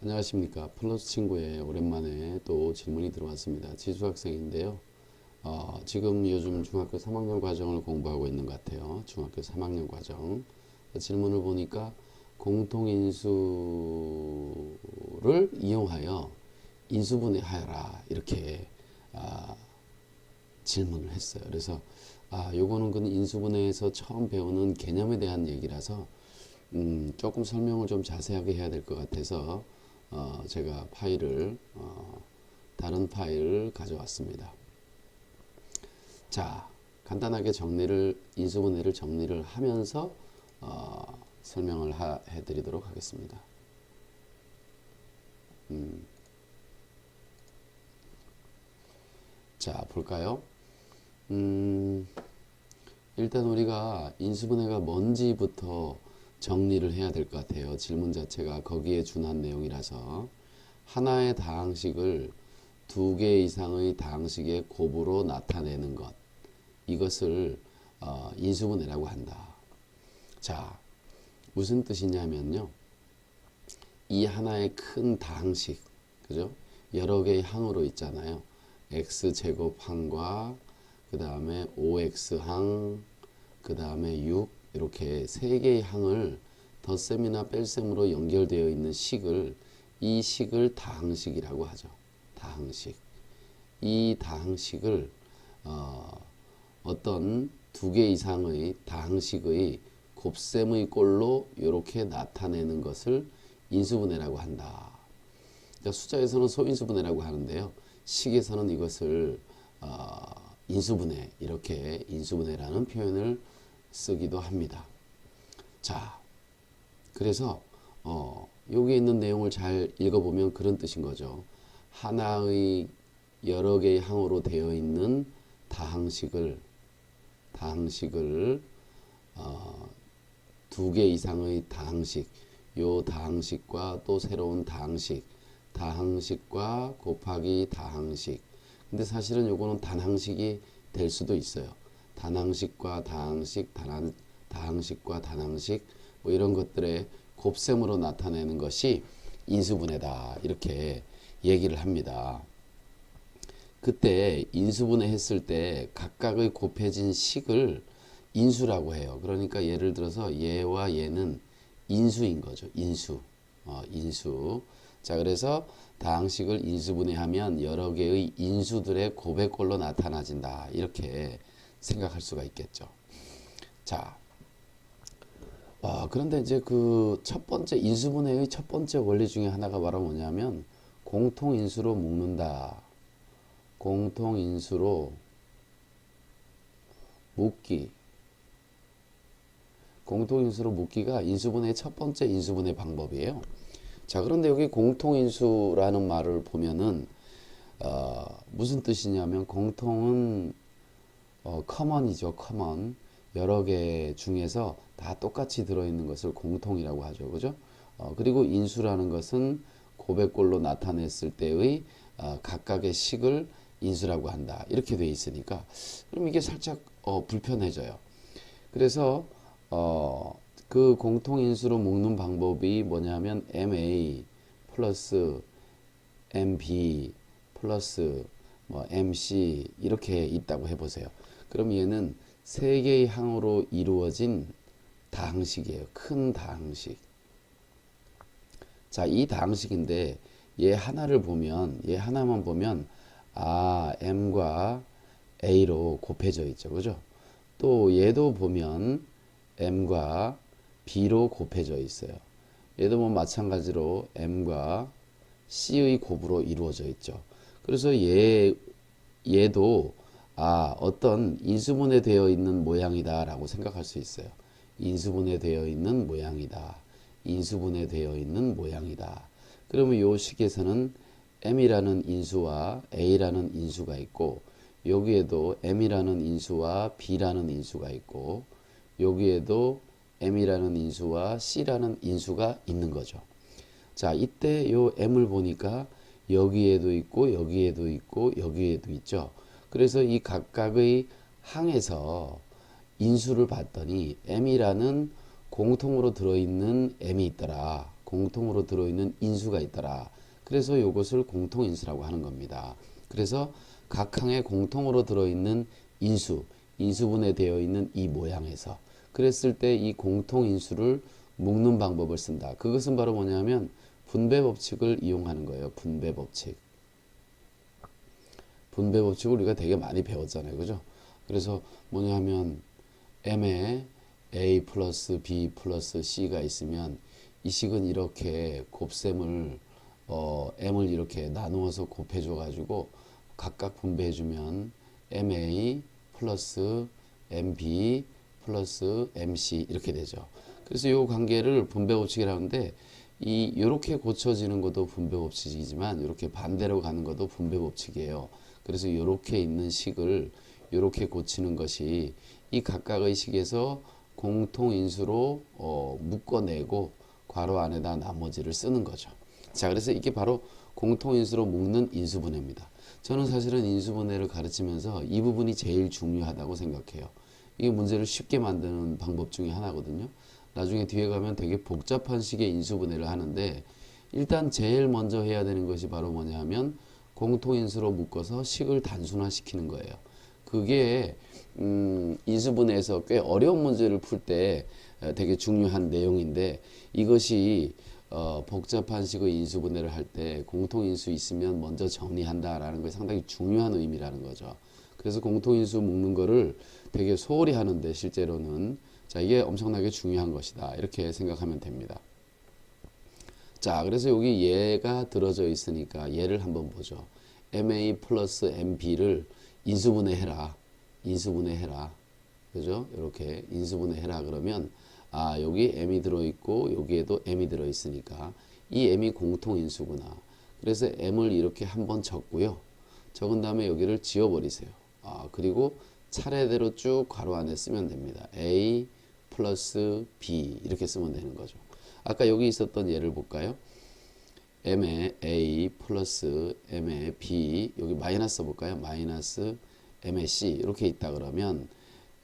안녕하십니까. 플러스 친구의 오랜만에 또 질문이 들어왔습니다. 지수 학생인데요. 지금 요즘 중학교 3학년 과정을 공부하고 있는 것 같아요. 중학교 3학년 과정. 질문을 보니까 공통인수를 이용하여 인수분해하여라 이렇게 질문을 했어요. 그래서 요거는 그 인수분해에서 처음 배우는 개념에 대한 얘기라서 조금 설명을 좀 자세하게 해야 될 것 같아서 제가 다른 파일을 가져왔습니다. 자, 간단하게 인수분해를 정리를 하면서 설명을 해드리도록 하겠습니다. 자, 볼까요? 일단 우리가 인수분해가 뭔지부터 정리를 해야 될 것 같아요. 질문 자체가 거기에 준한 내용이라서 하나의 다항식을 두 개 이상의 다항식의 곱으로 나타내는 것, 이것을 인수분해라고 한다. 자, 무슨 뜻이냐면요, 이 하나의 큰 다항식, 그죠? 여러 개의 항으로 있잖아요. x제곱항과 그 다음에 5x항, 그 다음에 6, 이렇게 세 개의 항을 덧셈이나 뺄셈으로 연결되어 있는 이 식을 다항식이라고 하죠. 다항식. 이 다항식을 어떤 두 개 이상의 다항식의 곱셈의 꼴로 이렇게 나타내는 것을 인수분해라고 한다. 그러니까 숫자에서는 소인수분해라고 하는데요. 식에서는 이것을 인수분해, 이렇게 인수분해라는 표현을 쓰기도 합니다. 자, 그래서 여기 있는 내용을 잘 읽어보면 그런 뜻인 거죠. 하나의 여러 개의 항으로 되어 있는 다항식을 두 개 이상의 다항식, 요 다항식과 또 새로운 다항식과 곱하기 다항식. 근데 사실은 요거는 단항식이 될 수도 있어요. 단항식과 다항식, 다항식과 단항식, 뭐 이런 것들의 곱셈으로 나타내는 것이 인수분해다, 이렇게 얘기를 합니다. 그때 인수분해 했을 때 각각의 곱해진 식을 인수라고 해요. 그러니까 예를 들어서 얘와 얘는 인수인 거죠. 인수. 자, 그래서 다항식을 인수분해하면 여러 개의 인수들의 곱의 꼴로 나타나진다, 이렇게 생각할 수가 있겠죠. 자, 그런데 이제 그 첫 번째 인수분해의 첫 번째 원리 중에 하나가 바로 뭐냐면 공통인수로 묶는다. 공통인수로 묶기. 공통인수로 묶기가 인수분해의 첫 번째 인수분해 방법이에요. 자, 그런데 여기 공통인수라는 말을 보면은 무슨 뜻이냐면 공통은 커먼이죠. 커먼. 여러 개 중에서 다 똑같이 들어있는 것을 공통이라고 하죠. 그죠? 그리고 인수라는 것은 곱의꼴로 나타냈을 때의 각각의 식을 인수라고 한다. 이렇게 돼 있으니까 그럼 이게 살짝 불편해져요. 그래서 그 공통인수로 묶는 방법이 뭐냐면 MA 플러스 MB 플러스 뭐 MC 이렇게 있다고 해보세요. 그럼 얘는 세 개의 항으로 이루어진 다항식이에요. 큰 다항식. 자, 이 다항식인데 얘 하나만 보면 M과 A로 곱해져 있죠. 그죠? 또 얘도 보면 M과 B로 곱해져 있어요. 얘도 뭐 마찬가지로 M과 C의 곱으로 이루어져 있죠. 그래서 얘도 어떤 인수분해 되어 있는 모양이다 라고 생각할 수 있어요. 인수분해 되어 있는 모양이다. 인수분해 되어 있는 모양이다. 그러면 요 식에서는 M이라는 인수와 A라는 인수가 있고, 여기에도 M이라는 인수와 B라는 인수가 있고, 여기에도 M이라는 인수와 C라는 인수가 있는 거죠. 자, 이때 요 M을 보니까 여기에도 있고 여기에도 있고 여기에도 있죠. 그래서 이 각각의 항에서 인수를 봤더니 M이라는 공통으로 들어있는 M이 있더라. 공통으로 들어있는 인수가 있더라. 그래서 이것을 공통인수라고 하는 겁니다. 그래서 각 항에 공통으로 들어있는 인수분해 되어 있는 이 모양에서 그랬을 때 이 공통인수를 묶는 방법을 쓴다. 그것은 바로 뭐냐면 분배 법칙을 이용하는 거예요. 분배 법칙. 분배 법칙을 우리가 되게 많이 배웠잖아요. 그죠? 그래서 뭐냐면 m에 a 플러스 b 플러스 c가 있으면 이 식은 이렇게 곱셈을 m을 이렇게 나누어서 곱해줘 가지고 각각 분배해주면 ma 플러스 mb 플러스 mc 이렇게 되죠. 그래서 이 관계를 분배 법칙이라고 하는데 요렇게 고쳐지는 것도 분배 법칙이지만 이렇게 반대로 가는 것도 분배 법칙이에요. 그래서 요렇게 있는 식을 요렇게 고치는 것이 이 각각의 식에서 공통인수로 묶어내고 괄호 안에다 나머지를 쓰는 거죠. 자, 그래서 이게 바로 공통인수로 묶는 인수분해입니다. 저는 사실은 인수분해를 가르치면서 이 부분이 제일 중요하다고 생각해요. 이게 문제를 쉽게 만드는 방법 중에 하나거든요. 나중에 뒤에 가면 되게 복잡한 식의 인수분해를 하는데 일단 제일 먼저 해야 되는 것이 바로 뭐냐 하면 공통인수로 묶어서 식을 단순화시키는 거예요. 그게 인수분해에서 꽤 어려운 문제를 풀 때 되게 중요한 내용인데 이것이 복잡한 식의 인수분해를 할 때 공통인수 있으면 먼저 정리한다라는 것이 상당히 중요한 의미라는 거죠. 그래서 공통인수 묶는 거를 되게 소홀히 하는데 실제로는 자, 이게 엄청나게 중요한 것이다. 이렇게 생각하면 됩니다. 자, 그래서 여기 얘가 들어져 있으니까 얘를 한번 보죠. ma 플러스 mb를 인수분해해라. 인수분해해라. 그죠? 이렇게 인수분해해라 그러면 여기 m이 들어있고 여기에도 m이 들어있으니까 이 m이 공통인수구나. 그래서 m을 이렇게 한번 적고요. 적은 다음에 여기를 지워버리세요. 그리고 차례대로 쭉 괄호 안에 쓰면 됩니다. a 플러스 b 이렇게 쓰면 되는 거죠. 아까 여기 있었던 예를 볼까요? m에 a 플러스 m에 b 여기 마이너스 써볼까요? 마이너스 m에 c 이렇게 있다 그러면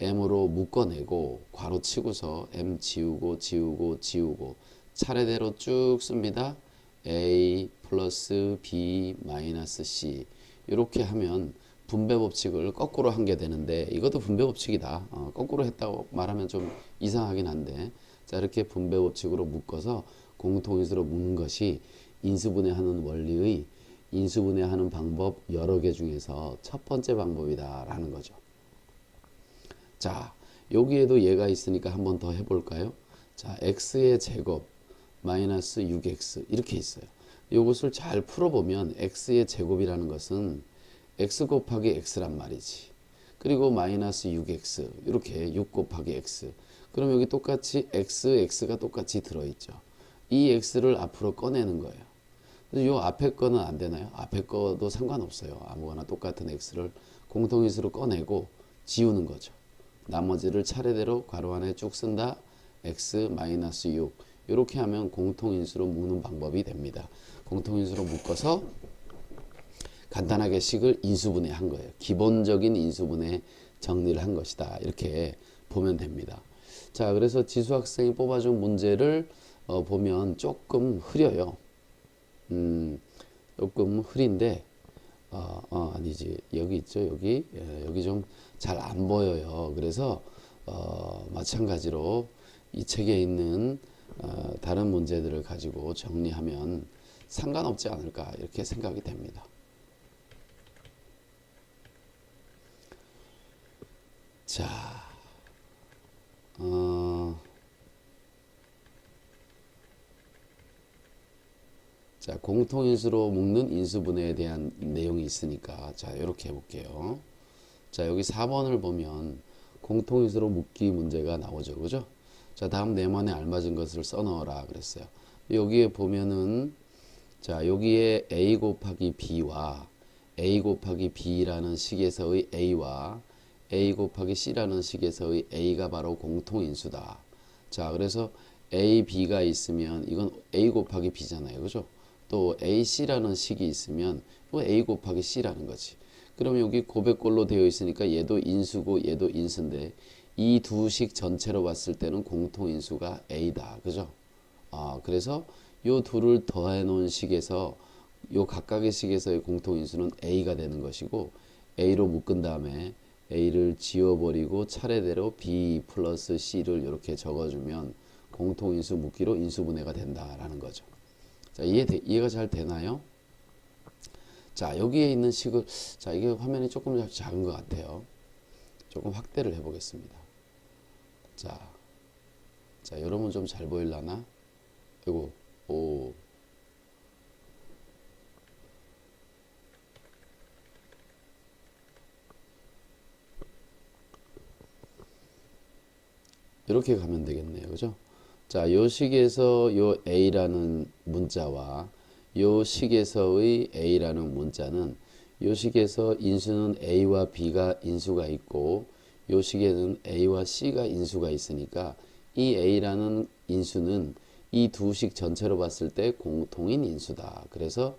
m으로 묶어내고 괄호 치고서 m 지우고 지우고 지우고 차례대로 쭉 씁니다. a 플러스 b 마이너스 c 이렇게 하면 분배 법칙을 거꾸로 한 게 되는데 이것도 분배 법칙이다. 거꾸로 했다고 말하면 좀 이상하긴 한데 자 이렇게 분배 법칙으로 묶어서 공통인수로 묶는 것이 인수분해하는 원리의 인수분해하는 방법 여러 개 중에서 첫 번째 방법이다 라는 거죠. 자 여기에도 얘가 있으니까 한번 더 해볼까요? 자 x의 제곱 마이너스 6x 이렇게 있어요. 이것을 잘 풀어보면 x의 제곱이라는 것은 x 곱하기 x란 말이지. 그리고 마이너스 6x 이렇게 6 곱하기 x 그럼 여기 똑같이 x가 똑같이 들어있죠. 이 x를 앞으로 꺼내는 거예요. 이 앞에 거는 안 되나요? 앞에 거도 상관없어요. 아무거나 똑같은 x를 공통인수로 꺼내고 지우는 거죠. 나머지를 차례대로 괄호 안에 쭉 쓴다. x 마이너스 6 이렇게 하면 공통인수로 묶는 방법이 됩니다. 공통인수로 묶어서 간단하게 식을 인수분해 한 거예요. 기본적인 인수분해 정리를 한 것이다. 이렇게 보면 됩니다. 자, 그래서 지수 학생이 뽑아준 문제를 보면 조금 흐려요. 조금 흐린데, 아니지. 여기 있죠. 여기. 여기 좀 잘 안 보여요. 그래서, 마찬가지로 이 책에 있는 다른 문제들을 가지고 정리하면 상관없지 않을까. 이렇게 생각이 됩니다. 자, 자, 공통인수로 묶는 인수분해에 대한 내용이 있으니까, 자, 이렇게 해볼게요. 자, 여기 4번을 보면 공통인수로 묶기 문제가 나오죠. 그죠? 자, 다음 네모에 알맞은 것을 써넣어라 그랬어요. 여기에 보면은, 자, 여기에 a 곱하기 b와 a 곱하기 b라는 식에서의 a와 a 곱하기 c라는 식에서의 a가 바로 공통인수다. 자, 그래서 a, b가 있으면 이건 a 곱하기 b잖아요. 그죠? 또 ac라는 식이 있으면 또 a 곱하기 c라는 거지. 그럼 여기 고백꼴로 되어 있으니까 얘도 인수고 얘도 인수인데 이 두 식 전체로 봤을 때는 공통인수가 a다. 그죠? 그래서 요 둘을 더해 놓은 식에서 요 각각의 식에서의 공통인수는 a가 되는 것이고 a로 묶은 다음에 a를 지워버리고 차례대로 b 플러스 c를 이렇게 적어주면 공통인수 묶기로 인수분해가 된다라는 거죠. 자, 이해가 잘 되나요? 자, 여기에 있는 식을, 자, 이게 화면이 조금 작은 것 같아요. 조금 확대를 해보겠습니다. 자, 여러분 좀 잘 보일라나? 이거, 오. 이렇게 가면 되겠네요. 그죠? 자, 요 식에서 요 a라는 문자와 요 식에서의 a라는 문자는 요 식에서 인수는 a와 b가 인수가 있고 요 식에는 a와 c가 인수가 있으니까 이 a라는 인수는 이 두 식 전체로 봤을 때 공통인 인수다. 그래서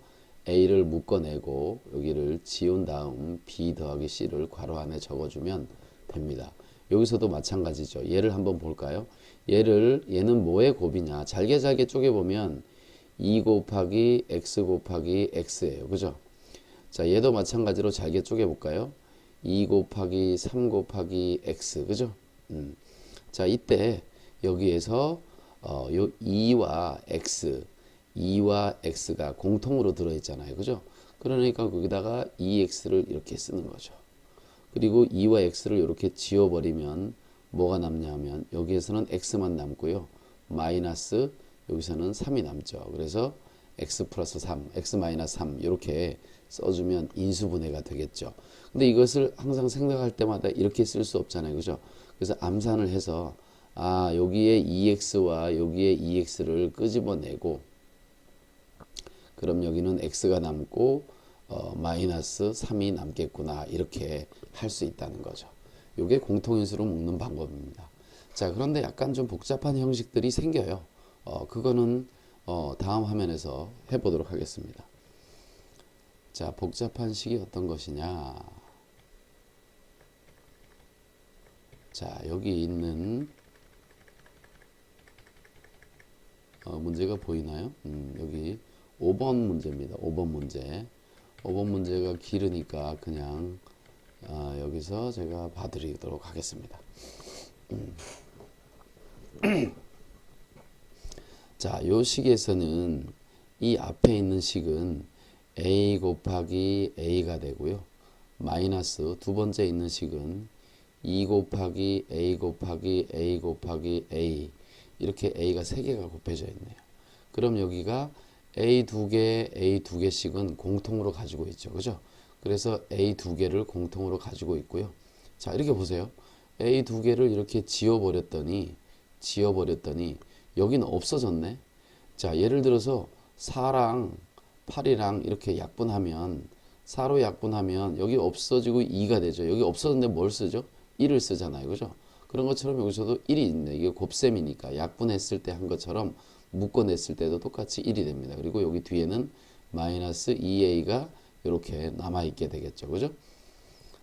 a를 묶어내고 여기를 지운 다음 b 더하기 c를 괄호 안에 적어주면 됩니다. 여기서도 마찬가지죠. 얘를 한번 볼까요? 얘는 뭐의 곱이냐? 잘게 쪼개보면 2 곱하기 x 곱하기 x예요. 그죠? 자, 얘도 마찬가지로 잘게 쪼개볼까요? 2 곱하기 3 곱하기 x. 그죠? 자, 이때 여기에서 요 2와 x가 공통으로 들어있잖아요. 그죠? 그러니까 거기다가 2x를 이렇게 쓰는 거죠. 그리고 2와 x를 이렇게 지워버리면 뭐가 남냐면 여기에서는 x만 남고요. 마이너스 여기서는 3이 남죠. 그래서 x 플러스 3, x 마이너스 3 이렇게 써주면 인수분해가 되겠죠. 근데 이것을 항상 생각할 때마다 이렇게 쓸 수 없잖아요. 그죠? 그래서 암산을 해서 여기에 2x와 여기에 2x를 끄집어내고 그럼 여기는 x가 남고 마이너스 3이 남겠구나 이렇게 할 수 있다는 거죠. 이게 공통인수로 묶는 방법입니다. 자, 그런데 약간 좀 복잡한 형식들이 생겨요. 그거는 다음 화면에서 해보도록 하겠습니다. 자, 복잡한 식이 어떤 것이냐. 자, 여기 있는 문제가 보이나요? 여기 5번 문제입니다. 5번 문제. 5번 문제가 길으니까 그냥 여기서 제가 봐드리도록 하겠습니다. 자, 요 식에서는 이 앞에 있는 식은 a 곱하기 a가 되고요. 마이너스 두 번째 있는 식은 2 곱하기 a 곱하기 a 곱하기 a 이렇게 a가 3개가 곱해져 있네요. 그럼 여기가 a 2개씩은 공통으로 가지고 있죠. 그죠? 그래서 a 2개를 공통으로 가지고 있고요. 자, 이렇게 보세요. a 2개를 이렇게 지워버렸더니 여기는 없어졌네. 자, 예를 들어서 4랑 8이랑 이렇게 약분하면 4로 약분하면 여기 없어지고 2가 되죠. 여기 없어졌는데 뭘 쓰죠? 1을 쓰잖아요. 그죠? 그런 것처럼 여기서도 1이 있네. 이게 곱셈이니까 약분했을 때 한 것처럼 묶어냈을 때도 똑같이 1이 됩니다. 그리고 여기 뒤에는 마이너스 2a가 이렇게 남아있게 되겠죠. 그죠?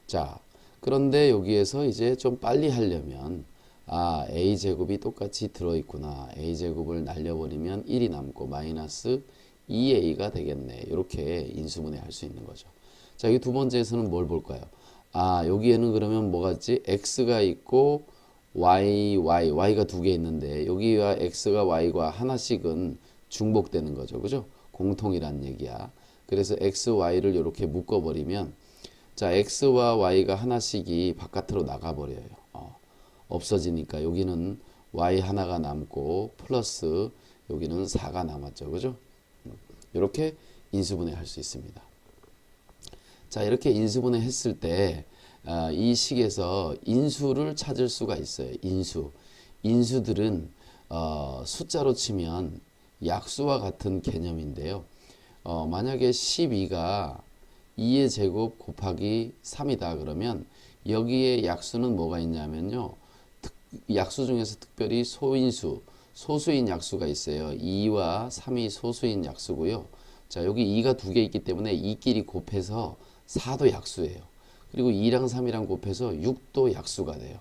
자, 그런데 여기에서 이제 좀 빨리 하려면 a제곱이 똑같이 들어있구나. a제곱을 날려버리면 1이 남고 마이너스 2a가 되겠네. 이렇게 인수분해 할 수 있는 거죠. 자, 이 두 번째에서는 뭘 볼까요? 여기에는 그러면 뭐가 있지? x가 있고 y가 두 개 있는데 여기와 x가 y과 하나씩은 중복되는 거죠. 그죠? 공통이란 얘기야. 그래서 x, y를 이렇게 묶어버리면 자, x와 y가 하나씩이 바깥으로 나가버려요. 없어지니까 여기는 y 하나가 남고 플러스 여기는 4가 남았죠. 그죠? 이렇게 인수분해 할 수 있습니다. 자, 이렇게 인수분해 했을 때 이 식에서 인수를 찾을 수가 있어요. 인수들은 숫자로 치면 약수와 같은 개념인데요. 만약에 12가 2의 제곱 곱하기 3이다 그러면 여기에 약수는 뭐가 있냐면요. 약수 중에서 특별히 소수인 약수가 있어요. 2와 3이 소수인 약수고요. 자, 여기 2가 두 개 있기 때문에 2끼리 곱해서 4도 약수예요. 그리고 2랑 3이랑 곱해서 6도 약수가 돼요.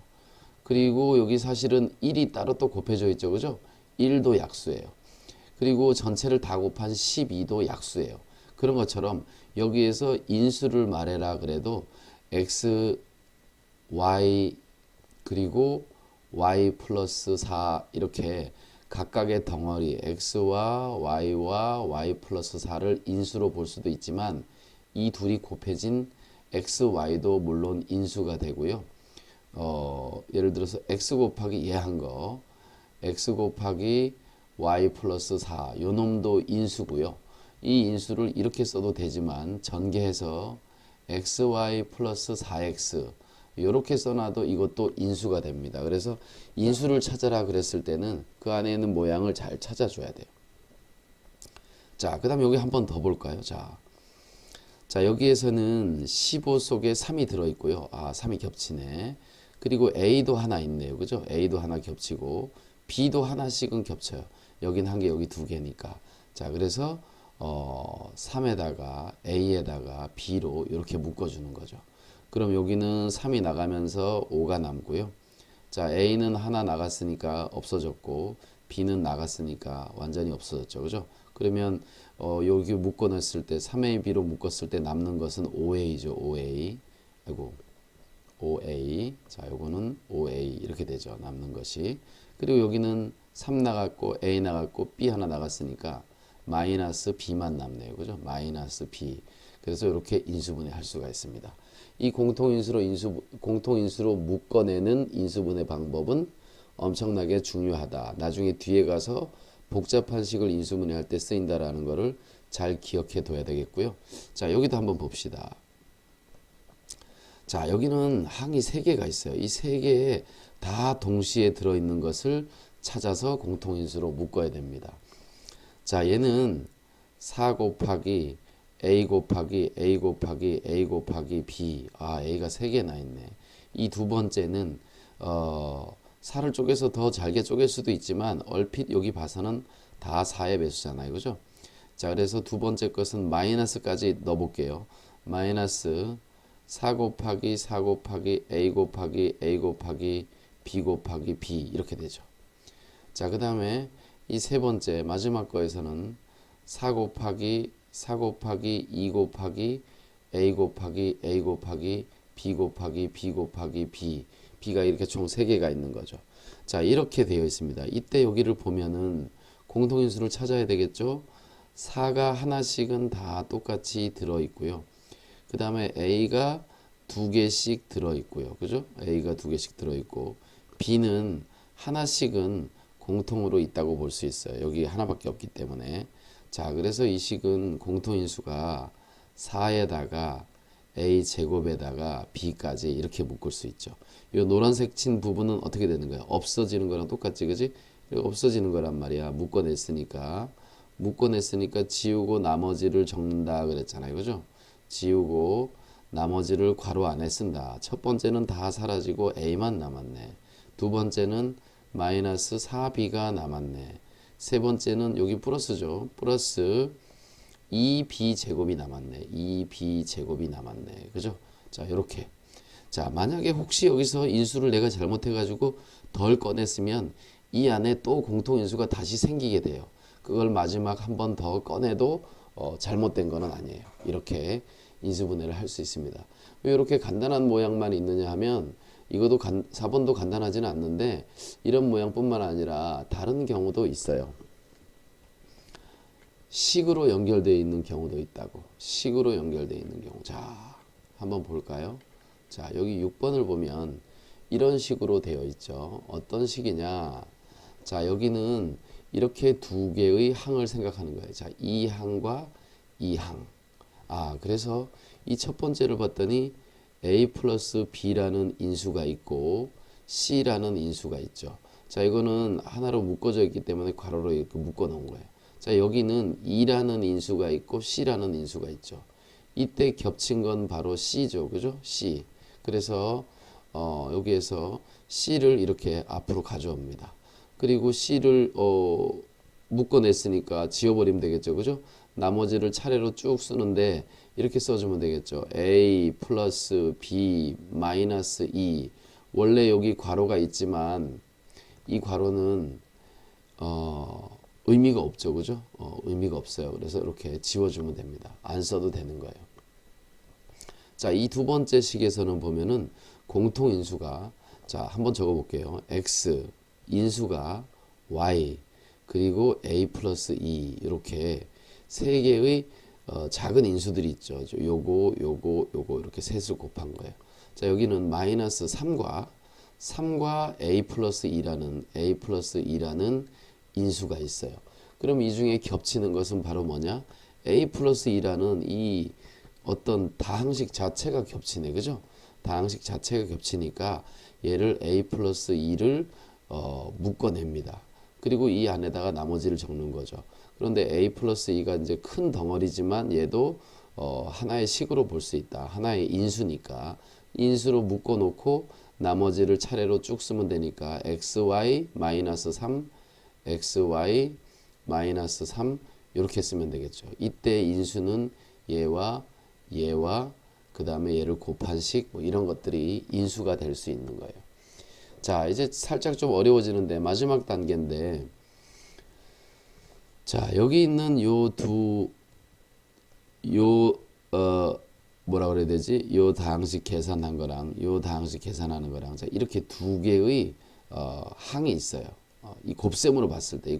그리고 여기 사실은 1이 따로 또 곱해져 있죠. 그죠? 1도 약수예요. 그리고 전체를 다 곱한 12도 약수예요. 그런 것처럼 여기에서 인수를 말해라 그래도 x, y 그리고 y 플러스 4 이렇게 각각의 덩어리 x와 y와 y 플러스 4를 인수로 볼 수도 있지만 이 둘이 곱해진 x, y도 물론 인수가 되고요. 예를 들어서 x 곱하기 얘 한 거 x 곱하기 y 플러스 4 요 놈도 인수고요. 이 인수를 이렇게 써도 되지만 전개해서 xy 플러스 4x 이렇게 써놔도 이것도 인수가 됩니다. 그래서 인수를 찾아라 그랬을 때는 그 안에 있는 모양을 잘 찾아줘야 돼요. 자, 그 다음 여기 한 번 더 볼까요? 자, 여기에서는 15 속에 3이 들어있고요. 3이 겹치네. 그리고 A도 하나 있네요. 그죠? A도 하나 겹치고 B도 하나씩은 겹쳐요. 여긴 한 개, 여기 두 개니까. 자, 그래서 3에다가 A에다가 B로 이렇게 묶어주는 거죠. 그럼 여기는 3이 나가면서 5가 남고요. 자, A는 하나 나갔으니까 없어졌고 B는 나갔으니까 완전히 없어졌죠. 그죠? 그러면 여기 묶어놨을 때 3AB로 묶었을 때 남는 것은 5A죠. 5A. 아이고. 5A. 자, 요거는 5A 이렇게 되죠. 남는 것이. 그리고 여기는 3 나갔고 A 나갔고 B 하나 나갔으니까 마이너스 B만 남네요. 그죠? 마이너스 B. 그래서 이렇게 인수분해 할 수가 있습니다. 이 공통인수로 묶어내는 인수분해 방법은 엄청나게 중요하다. 나중에 뒤에 가서 복잡한 식을 인수분해할 때 쓰인다라는 것을 잘 기억해 둬야 되겠고요. 자, 여기도 한번 봅시다. 자, 여기는 항이 3개가 있어요. 이 3개에 다 동시에 들어있는 것을 찾아서 공통인수로 묶어야 됩니다. 자, 얘는 4 곱하기 A 곱하기 A 곱하기 A 곱하기 B. A가 3개나 있네. 이 두 번째는 4를 쪼개서 더 잘게 쪼갤 수도 있지만 얼핏 여기 봐서는 다 4의 배수잖아요. 그죠? 자, 그래서 두 번째 것은 마이너스까지 넣어볼게요. 마이너스 4 곱하기 4 곱하기 A 곱하기 A 곱하기 B 곱하기 B 이렇게 되죠. 자, 그 다음에 이 세 번째 마지막 거에서는 4 곱하기 4 곱하기 2 곱하기 A 곱하기 A 곱하기 B 곱하기 B 곱하기 B. B가 이렇게 총 3개가 있는 거죠. 자, 이렇게 되어 있습니다. 이때 여기를 보면은 공통인수를 찾아야 되겠죠. 4가 하나씩은 다 똑같이 들어있고요. 그 다음에 A가 2개씩 들어있고요. 그죠? A가 2개씩 들어있고 B는 하나씩은 공통으로 있다고 볼 수 있어요. 여기 하나밖에 없기 때문에. 자, 그래서 이 식은 공통인수가 4에다가 A 제곱에다가 B까지 이렇게 묶을 수 있죠. 이 노란색 친 부분은 어떻게 되는 거야? 없어지는 거랑 똑같지, 그지? 없어지는 거란 말이야. 묶어냈으니까 지우고 나머지를 적는다 그랬잖아요. 그죠? 지우고 나머지를 괄호 안에 쓴다. 첫 번째는 다 사라지고 A만 남았네. 두 번째는 마이너스 4B가 남았네. 세 번째는 여기 플러스죠. 플러스 2B 제곱이 남았네. 2B 제곱이 남았네. 그죠? 자, 이렇게. 자, 만약에 혹시 여기서 인수를 내가 잘못해가지고 덜 꺼냈으면 이 안에 또 공통인수가 다시 생기게 돼요. 그걸 마지막 한 번 더 꺼내도 잘못된 거는 아니에요. 이렇게 인수분해를 할 수 있습니다. 왜 이렇게 간단한 모양만 있느냐 하면 이것도 4번도 간단하지는 않는데 이런 모양뿐만 아니라 다른 경우도 있어요. 식으로 연결되어 있는 경우도 있다고. 식으로 연결되어 있는 경우. 자, 한번 볼까요? 자, 여기 6번을 보면 이런 식으로 되어 있죠. 어떤 식이냐? 자, 여기는 이렇게 두 개의 항을 생각하는 거예요. 자, 이 항과 이 항. 그래서 이 첫 번째를 봤더니 A 플러스 B라는 인수가 있고 C라는 인수가 있죠. 자, 이거는 하나로 묶어져 있기 때문에 괄호로 이렇게 묶어 놓은 거예요. 자, 여기는 E라는 인수가 있고 C라는 인수가 있죠. 이때 겹친 건 바로 C죠. 그죠? C. 그래서 여기에서 C를 이렇게 앞으로 가져옵니다. 그리고 C를 묶어냈으니까 지워버리면 되겠죠. 그죠? 나머지를 차례로 쭉 쓰는데 이렇게 써주면 되겠죠. A 플러스 B 마이너스 E. 원래 여기 괄호가 있지만 이 괄호는 의미가 없죠, 그죠? 의미가 없어요. 그래서 이렇게 지워주면 됩니다. 안 써도 되는 거예요. 자, 이 두 번째 식에서는 보면은 공통인수가, 자, 한번 적어볼게요. x, 인수가 y, 그리고 a 플러스 2, 이렇게 세 개의 작은 인수들이 있죠. 요거 이렇게 셋을 곱한 거예요. 자, 여기는 마이너스 3과 a 플러스 2라는 인수가 있어요. 그럼 이 중에 겹치는 것은 바로 뭐냐? a 플러스 2라는 이 어떤 다항식 자체가 겹치네, 그죠? 다항식 자체가 겹치니까 얘를 a 플러스 2를 묶어냅니다. 그리고 이 안에다가 나머지를 적는 거죠. 그런데 a 플러스 2가 이제 큰 덩어리지만 얘도 하나의 식으로 볼 수 있다. 하나의 인수니까 인수로 묶어 놓고 나머지를 차례로 쭉 쓰면 되니까 xy 마이너스 3, xy 마이너스 3 이렇게 쓰면 되겠죠. 이때 인수는 얘와 그 다음에 얘를 곱한 식 뭐 이런 것들이 인수가 될 수 있는 거예요. 자, 이제 살짝 좀 어려워지는데 마지막 단계인데, 자, 여기 있는 뭐라 그래야 되지? 요 다항식 계산한 거랑 요 다항식 계산하는 거랑, 자, 이렇게 두 개의 항이 있어요. 이 곱셈으로 봤을 때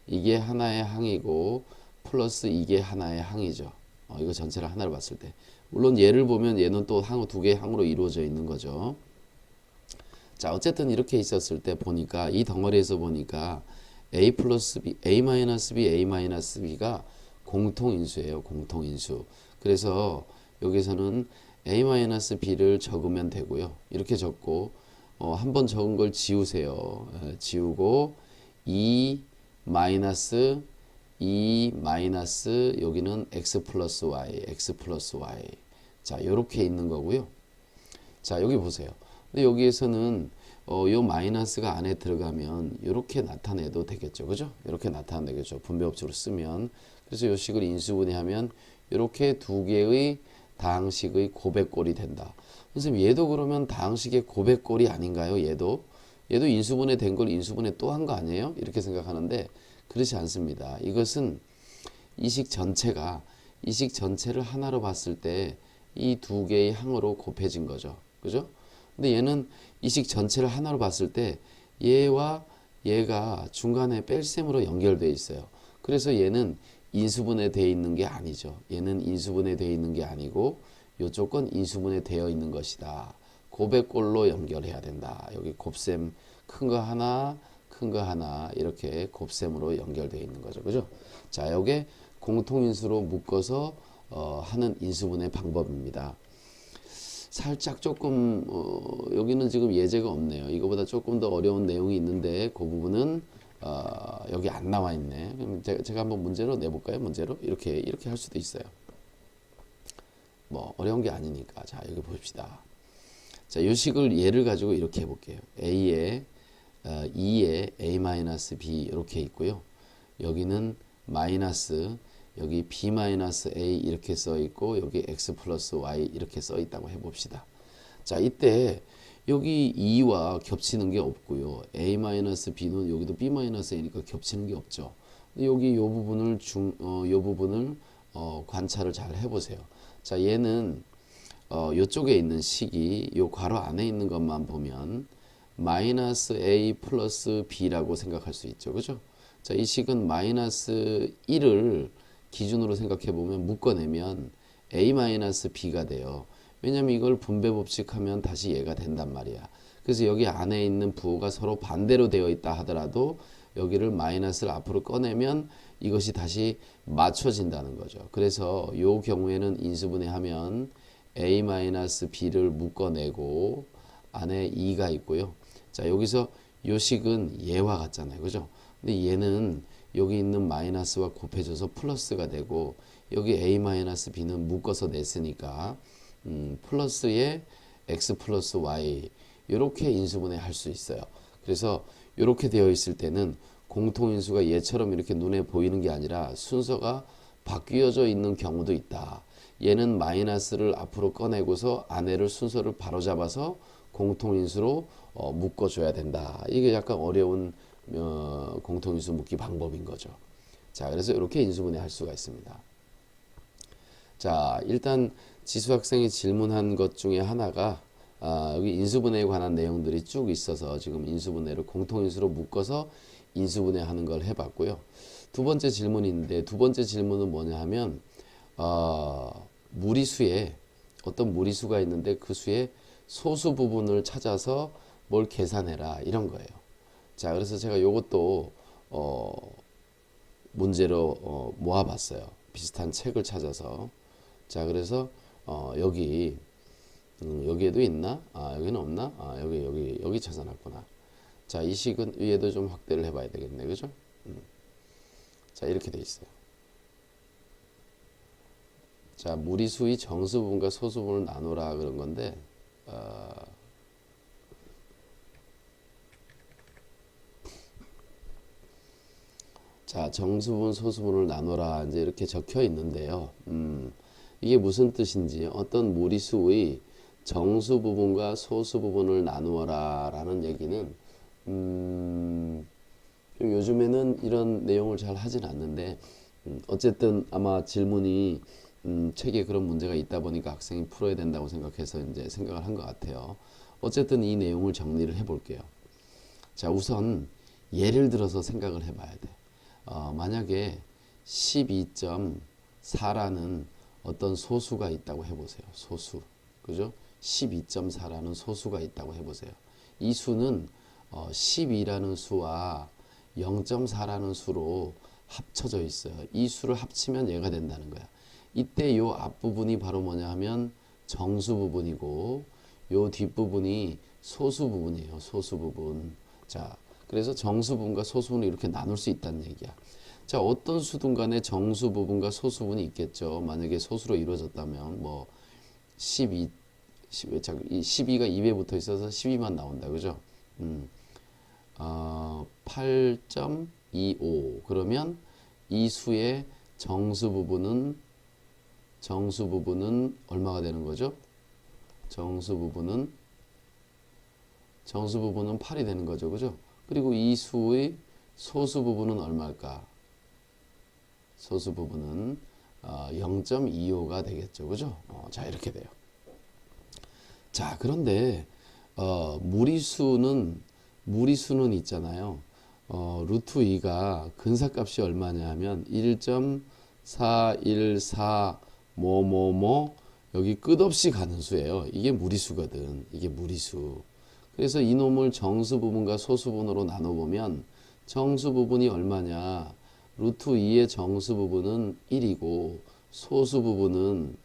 이게 하나의 항이고 플러스 이게 하나의 항이죠. 이거 전체를 하나로 봤을 때, 물론 얘를 보면 얘는 또 두 개의 항으로 이루어져 있는 거죠. 자, 어쨌든 이렇게 있었을 때 보니까 이 덩어리에서 보니까 a 플러스 b, a 마이너스 b, a 마이너스 b가 공통인수예요. 공통인수. 그래서 여기서는 a 마이너스 b를 적으면 되고요. 이렇게 적고 한번 적은 걸 지우세요. 지우고 2 마이너스 여기는 x 플러스 y. 자, 요렇게 있는 거고요. 자, 여기 보세요. 근데 여기에서는 요 마이너스가 안에 들어가면 이렇게 나타내도 되겠죠, 그죠? 이렇게 나타내겠죠. 분배법칙으로 쓰면. 그래서 요 식을 인수분해하면 이렇게 두 개의 다항식의 고백꼴이 된다. 선생님, 얘도 그러면 다항식의 고백꼴이 아닌가요? 얘도 인수분해 된 걸 인수분해 또 한 거 아니에요? 이렇게 생각하는데 그렇지 않습니다. 이것은 이 식 전체를 하나로 봤을 때 이 두 개의 항으로 곱해진 거죠. 그죠? 근데 얘는 이 식 전체를 하나로 봤을 때 얘와 얘가 중간에 뺄셈으로 연결되어 있어요. 그래서 얘는 인수분해 되어 있는 게 아니죠. 얘는 인수분해 되어 있는 게 아니고 요쪽 건 인수분해 되어 있는 것이다. 고백꼴로 연결해야 된다. 여기 곱셈 큰 거 하나 이렇게 곱셈으로 연결되어 있는 거죠. 그죠? 자, 요게 공통인수로 묶어서 하는 인수분해 방법입니다. 살짝 조금 여기는 지금 예제가 없네요. 이거보다 조금 더 어려운 내용이 있는데 그 부분은 여기 안 나와 있네. 그럼 제가 한번 문제로 내볼까요? 문제로 이렇게 할 수도 있어요. 뭐 어려운 게 아니니까. 자, 여기 보십시다. 자, 이 식을 예를 가지고 이렇게 해볼게요. a에 2에 a-b 이렇게 있고요. 여기는 마이너스, 여기 b-a 이렇게 써 있고 여기 x 플러스 y 이렇게 써 있다고 해봅시다. 자, 이때 여기 2와 겹치는 게 없고요. a-b는 여기도 b-a니까 겹치는 게 없죠. 여기 요 부분을 관찰을 잘 해보세요. 자, 얘는 요쪽에 있는 식이 요 괄호 안에 있는 것만 보면 마이너스 a 플러스 b라고 생각할 수 있죠. 그죠? 자, 이 식은 마이너스 1을 기준으로 생각해 보면 묶어내면 a 마이너스 b가 돼요. 왜냐면 이걸 분배법칙 하면 다시 얘가 된단 말이야. 그래서 여기 안에 있는 부호가 서로 반대로 되어 있다 하더라도 여기를 마이너스를 앞으로 꺼내면 이것이 다시 맞춰진다는 거죠. 그래서 이 경우에는 인수분해하면 a 마이너스 b를 묶어내고 안에 2가 있고요. 자, 여기서 요 식은 얘와 같잖아요. 그죠? 근데 얘는 여기 있는 마이너스와 곱해져서 플러스가 되고 여기 a-b는 묶어서 냈으니까 플러스에 x 플러스 y 이렇게 인수분해 할 수 있어요. 그래서 이렇게 되어 있을 때는 공통인수가 얘처럼 이렇게 눈에 보이는 게 아니라 순서가 바뀌어져 있는 경우도 있다. 얘는 마이너스를 앞으로 꺼내고서 안에를 순서를 바로 잡아서 공통인수로 묶어줘야 된다. 이게 약간 어려운 공통인수 묻기 방법인 거죠. 자, 그래서 이렇게 인수분해 할 수가 있습니다. 자, 일단 지수 학생이 질문한 것 중에 하나가 여기 인수분해에 관한 내용들이 쭉 있어서 지금 인수분해를 공통인수로 묶어서 인수분해하는 걸 해봤고요. 두 번째 질문인데 두 번째 질문은 뭐냐 하면 무리수에 어떤 무리수가 있는데 그 수의 소수 부분을 찾아서 뭘 계산해라 이런 거예요. 자, 그래서 제가 요것도 문제로 모아봤어요. 비슷한 책을 찾아서. 자, 그래서 여기에도 있나? 여기는 없나? 여기 찾아놨구나. 자, 이 식은 위에도 좀 확대를 해봐야 되겠네, 그죠? 자, 이렇게 돼 있어요. 자, 무리수의 정수 부분과 소수 부분을 나누라 그런 건데, 자, 정수 부분, 소수 부분을 나누라 이제 이렇게 적혀 있는데요. 이게 무슨 뜻인지 어떤 무리수의 정수 부분과 소수 부분을 나누어라 라는 얘기는 좀 요즘에는 이런 내용을 잘 하진 않는데 어쨌든 아마 질문이 책에 그런 문제가 있다 보니까 학생이 풀어야 된다고 생각해서 이제 생각을 한 것 같아요. 어쨌든 이 내용을 정리를 해볼게요. 자, 우선 예를 들어서 생각을 해봐야 돼. 만약에 12.4라는 어떤 소수가 있다고 해보세요. 소수. 그죠? 12.4라는 소수가 있다고 해보세요. 이 수는 12라는 수와 0.4라는 수로 합쳐져 있어요. 이 수를 합치면 얘가 된다는 거야. 이때 요 앞부분이 바로 뭐냐 하면 정수 부분이고 요 뒷부분이 소수 부분이에요. 소수 부분. 자, 그래서 정수 부분과 소수 부분을 이렇게 나눌 수 있다는 얘기야. 자, 어떤 수든 간에 정수 부분과 소수 부분이 있겠죠. 만약에 소수로 이루어졌다면 뭐 12가 2에 붙어 있어서 12만 나온다. 그죠? 8.25 그러면 이 수의 정수 부분은 얼마가 되는 거죠? 정수 부분은 8이 되는 거죠. 그죠? 그리고 이 수의 소수 부분은 얼마일까? 소수 부분은 0.25가 되겠죠. 그죠? 자, 이렇게 돼요. 자, 그런데 무리수는 있잖아요. 루트 2가 근사값이 얼마냐 하면 1.414 뭐뭐뭐 여기 끝없이 가는 수예요. 이게 무리수거든. 이게 무리수. 그래서 이놈을 정수 부분과 소수 부분으로 나눠보면 정수 부분이 얼마냐? 루트 2의 정수 부분은 1이고 소수 부분은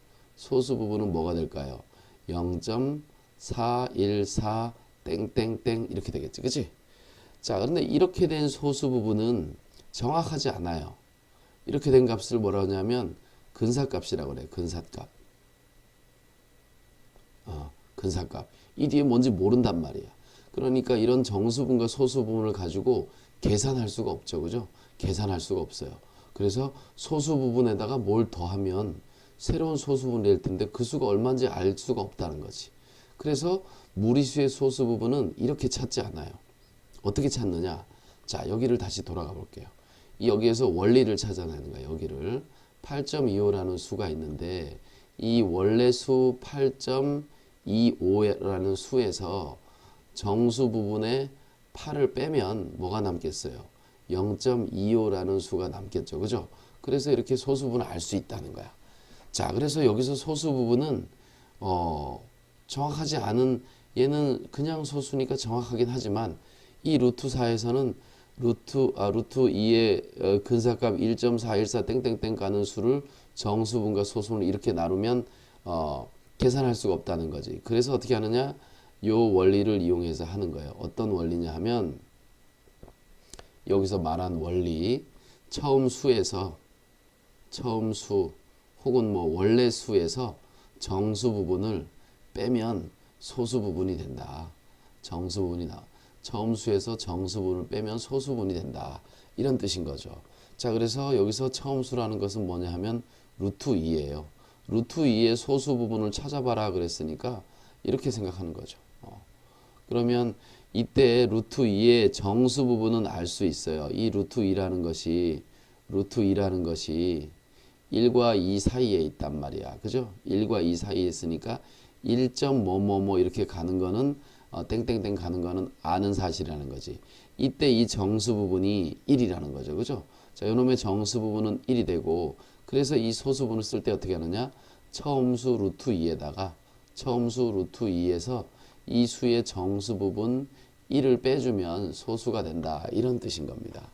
뭐가 될까요? 0.414 땡땡땡 이렇게 되겠지. 그치? 자, 그런데 이렇게 된 소수 부분은 정확하지 않아요. 이렇게 된 값을 뭐라 하냐면 근사값이라고 그래요. 근사값. 근사값. 이 뒤에 뭔지 모른단 말이야. 그러니까 이런 정수분과 소수분을 가지고 계산할 수가 없죠. 그죠? 계산할 수가 없어요. 그래서 소수 부분에다가 뭘 더하면 새로운 소수분이 될 텐데 그 수가 얼마인지 알 수가 없다는 거지. 그래서 무리수의 소수 부분은 이렇게 찾지 않아요. 어떻게 찾느냐? 자, 여기를 다시 돌아가 볼게요. 여기에서 원리를 찾아내는 거예요. 여기를 8.25라는 수가 있는데 이 원래수 8.25라는 수에서 정수 부분에 8을 빼면 뭐가 남겠어요? 0.25라는 수가 남겠죠. 그죠? 그래서 이렇게 소수 부분을 알 수 있다는 거야. 자, 그래서 여기서 소수 부분은 정확하지 않은, 얘는 그냥 소수니까 정확하긴 하지만 이 루트 4에서는 루트 2의 근사값 1.414 땡땡땡 가는 수를 정수분과 소수분을 이렇게 나누면 계산할 수가 없다는 거지. 그래서 어떻게 하느냐? 요 원리를 이용해서 하는 거예요. 어떤 원리냐 하면 여기서 말한 원리, 처음 수 혹은 뭐 원래 수에서 정수 부분을 빼면 소수 부분이 된다. 정수 부분이 나와. 처음 수에서 정수 부분을 빼면 소수 부분이 된다. 이런 뜻인 거죠. 자, 그래서 여기서 처음 수라는 것은 뭐냐 하면 루트 2예요. 루트 2의 소수 부분을 찾아봐라 그랬으니까 이렇게 생각하는 거죠. 그러면 이때 루트 2의 정수 부분은 알 수 있어요. 이 루트 2라는 것이 1과 2 사이에 있단 말이야. 그죠? 1과 2 사이에 있으니까 1점 뭐뭐뭐 이렇게 가는 거는 땡땡땡 가는 거는 아는 사실이라는 거지. 이때 이 정수 부분이 1이라는 거죠. 그죠? 자, 요놈의 정수 부분은 1이 되고, 그래서 이 소수분을 쓸 때 어떻게 하느냐? 처음수 루트 2에다가 처음수 루트 2에서 이 수의 정수 부분 1을 빼주면 소수가 된다. 이런 뜻인 겁니다.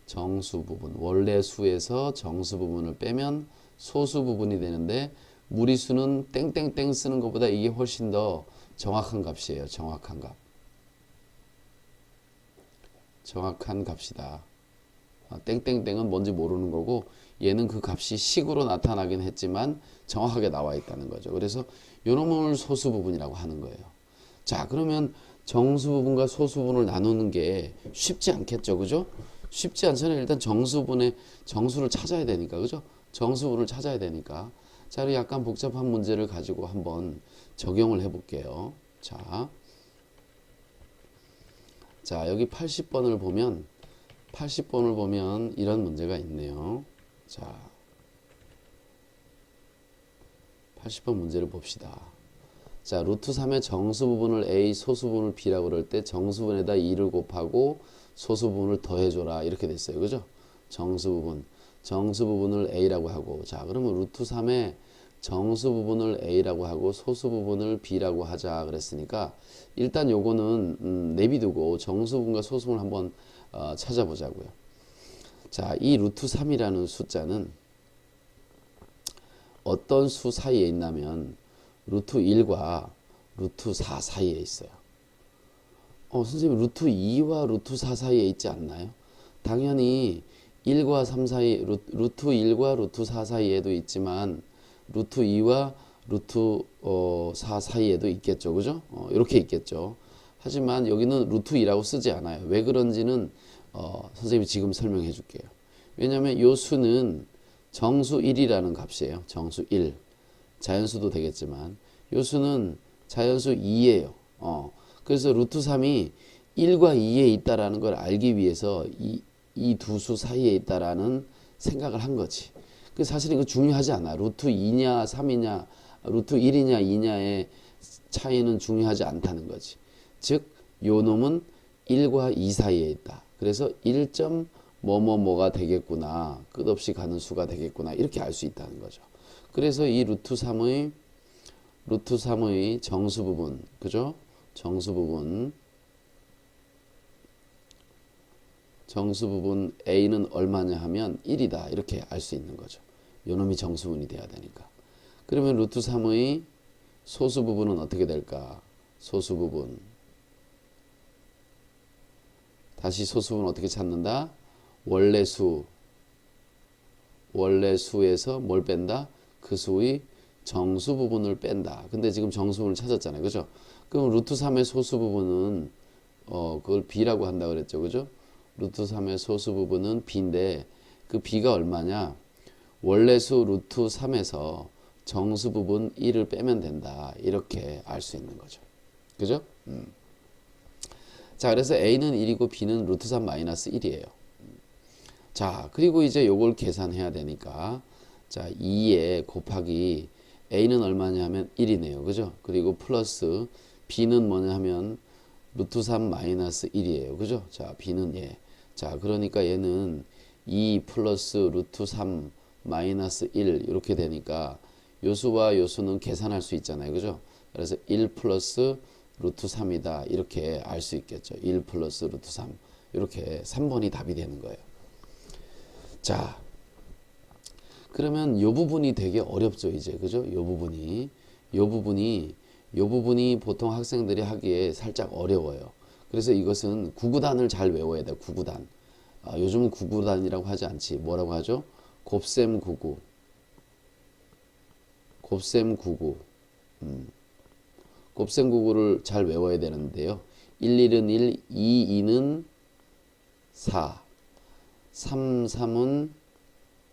정수 부분, 원래 수에서 정수 부분을 빼면 소수 부분이 되는데, 무리수는 땡땡땡 쓰는 것보다 이게 훨씬 더 정확한 값이에요. 정확한 값. 정확한 값이다. 땡땡땡은 뭔지 모르는 거고, 얘는 그 값이 식으로 나타나긴 했지만 정확하게 나와 있다는 거죠. 그래서 요놈을 소수 부분이라고 하는 거예요. 자, 그러면 정수 부분과 소수 부분을 나누는 게 쉽지 않겠죠. 그죠? 쉽지 않잖아요. 일단 정수분의 정수를 찾아야 되니까. 그죠? 정수분을 찾아야 되니까. 자, 그리고 약간 복잡한 문제를 가지고 한번 적용을 해 볼게요. 자, 여기 80번을 보면 이런 문제가 있네요. 자, 80번 문제를 봅시다. 자, 루트 3의 정수 부분을 A, 소수 부분을 B라고 그럴 때 정수분에다 2를 곱하고 소수 부분을 더해줘라. 이렇게 됐어요. 그죠? 정수 부분을 A라고 하고, 자, 그러면 루트 3의 정수 부분을 A라고 하고 소수 부분을 B라고 하자 그랬으니까, 일단 요거는 내비두고 정수 부분과 소수 부분을 한번 찾아보자고요. 자, 이 루트 3이라는 숫자는 어떤 수 사이에 있냐면 루트 1과 루트 4 사이에 있어요. 선생님, 루트 2와 루트 4 사이에 있지 않나요? 당연히 1과 3 사이, 루트 1과 루트 4 사이에도 있지만 루트 2와 루트 4 사이에도 있겠죠. 그죠? 이렇게 있겠죠. 하지만 여기는 루트 2라고 쓰지 않아요. 왜 그런지는 선생님이 지금 설명해 줄게요. 왜냐하면 이 수는 정수 1이라는 값이에요. 정수 1. 자연수도 되겠지만 이 수는 자연수 2예요. 그래서 루트 3이 1과 2에 있다라는 걸 알기 위해서 이 두 수 사이에 있다라는 생각을 한 거지. 그 사실 이거 중요하지 않아. 루트 2냐 3이냐 루트 1이냐 2냐의 차이는 중요하지 않다는 거지. 즉 요 놈은 1과 2 사이에 있다. 그래서 1점 뭐뭐뭐가 되겠구나. 끝없이 가는 수가 되겠구나. 이렇게 알 수 있다는 거죠. 그래서 이 루트 3의 정수 부분, 그죠? 정수 부분 A는 얼마냐 하면 1이다. 이렇게 알 수 있는 거죠. 요놈이 정수분이 돼야 되니까. 그러면 루트 3의 소수 부분은 어떻게 될까? 소수 부분. 다시 소수 부분 어떻게 찾는다? 원래 수에서 뭘 뺀다? 그 수의 정수 부분을 뺀다. 근데 지금 정수 부분을 찾았잖아요. 그죠? 그럼 루트 3의 소수 부분은 그걸 B라고 한다 그랬죠. 그죠? 루트 3의 소수 부분은 B인데 그 B가 얼마냐? 원래수 루트 3에서 정수 부분 1을 빼면 된다. 이렇게 알 수 있는 거죠. 그죠? 자, 그래서 A는 1이고 B는 루트 3 마이너스 1이에요. 자, 그리고 이제 요걸 계산해야 되니까, 자, 2에 곱하기 A는 얼마냐 하면 1이네요. 그죠? 그리고 플러스 B는 뭐냐 하면 루트 3 마이너스 1이에요. 그죠? 자, B는 얘. 자, 그러니까 얘는 2 플러스 루트 3 마이너스 1 이렇게 되니까 요수와 요수는 계산할 수 있잖아요. 그죠? 그래서 1 플러스 루트 3이다. 이렇게 알 수 있겠죠. 1 플러스 루트 3. 이렇게 3번이 답이 되는 거예요. 자, 그러면 요 부분이 되게 어렵죠. 이제. 그죠? 요 부분이 보통 학생들이 하기에 살짝 어려워요. 그래서 이것은 구구단을 잘 외워야 돼요. 구구단. 요즘은 구구단이라고 하지 않지. 뭐라고 하죠? 곱셈 구구. 곱셈 구구를 잘 외워야 되는데요. 1, 1은 1, 2, 2는 4, 3, 3은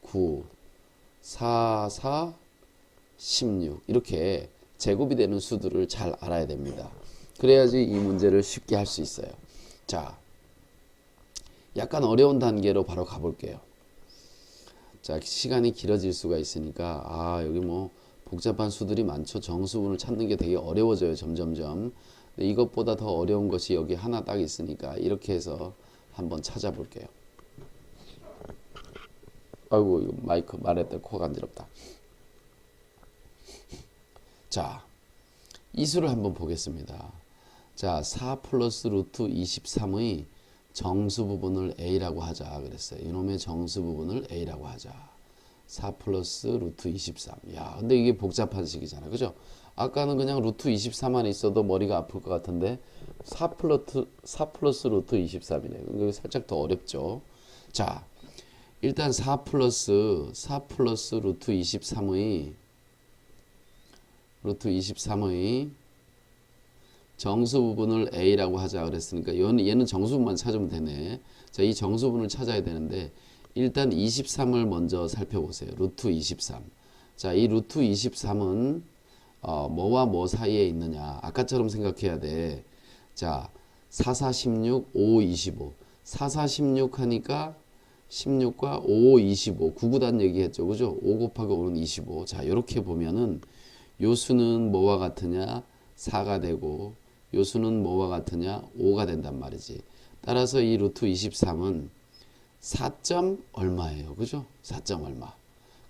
9, 4, 4, 16 이렇게 제곱이 되는 수들을 잘 알아야 됩니다. 그래야지 이 문제를 쉽게 할 수 있어요. 자, 약간 어려운 단계로 바로 가볼게요. 자, 시간이 길어질 수가 있으니까 여기 뭐 복잡한 수들이 많죠. 정수분을 찾는 게 되게 어려워져요. 점점점. 근데 이것보다 더 어려운 것이 여기 하나 딱 있으니까 이렇게 해서 한번 찾아볼게요. 아이고, 이거 마이크 말했더니 코가 간지럽다. 자, 이 수를 한번 보겠습니다. 자, 4 플러스 루트 23의 정수 부분을 A라고 하자 그랬어요. 이놈의 정수 부분을 A라고 하자. 4 플러스 루트 23. 야, 근데 이게 복잡한 식이잖아. 그죠? 아까는 그냥 루트 24만 있어도 머리가 아플 것 같은데 4 플러스 루트 23이네. 이게 살짝 더 어렵죠. 자, 일단 4 플러스 루트 23의 정수 부분을 A라고 하자 그랬으니까 얘는 정수분만 찾으면 되네. 자, 이 정수분을 찾아야 되는데 일단 23을 먼저 살펴보세요. 루트 23. 자, 이 루트 23은 뭐와 뭐 사이에 있느냐. 아까처럼 생각해야 돼. 자, 4, 4, 16, 5, 25. 4, 4, 16 하니까 16과 5, 25. 9, 9단 얘기했죠. 그죠? 5 곱하기 5는 25. 자, 이렇게 보면은 요 수는 뭐와 같으냐? 4가 되고 요 수는 뭐와 같으냐? 5가 된단 말이지. 따라서 이 루트 23은 4점 얼마예요. 그죠? 4점 얼마.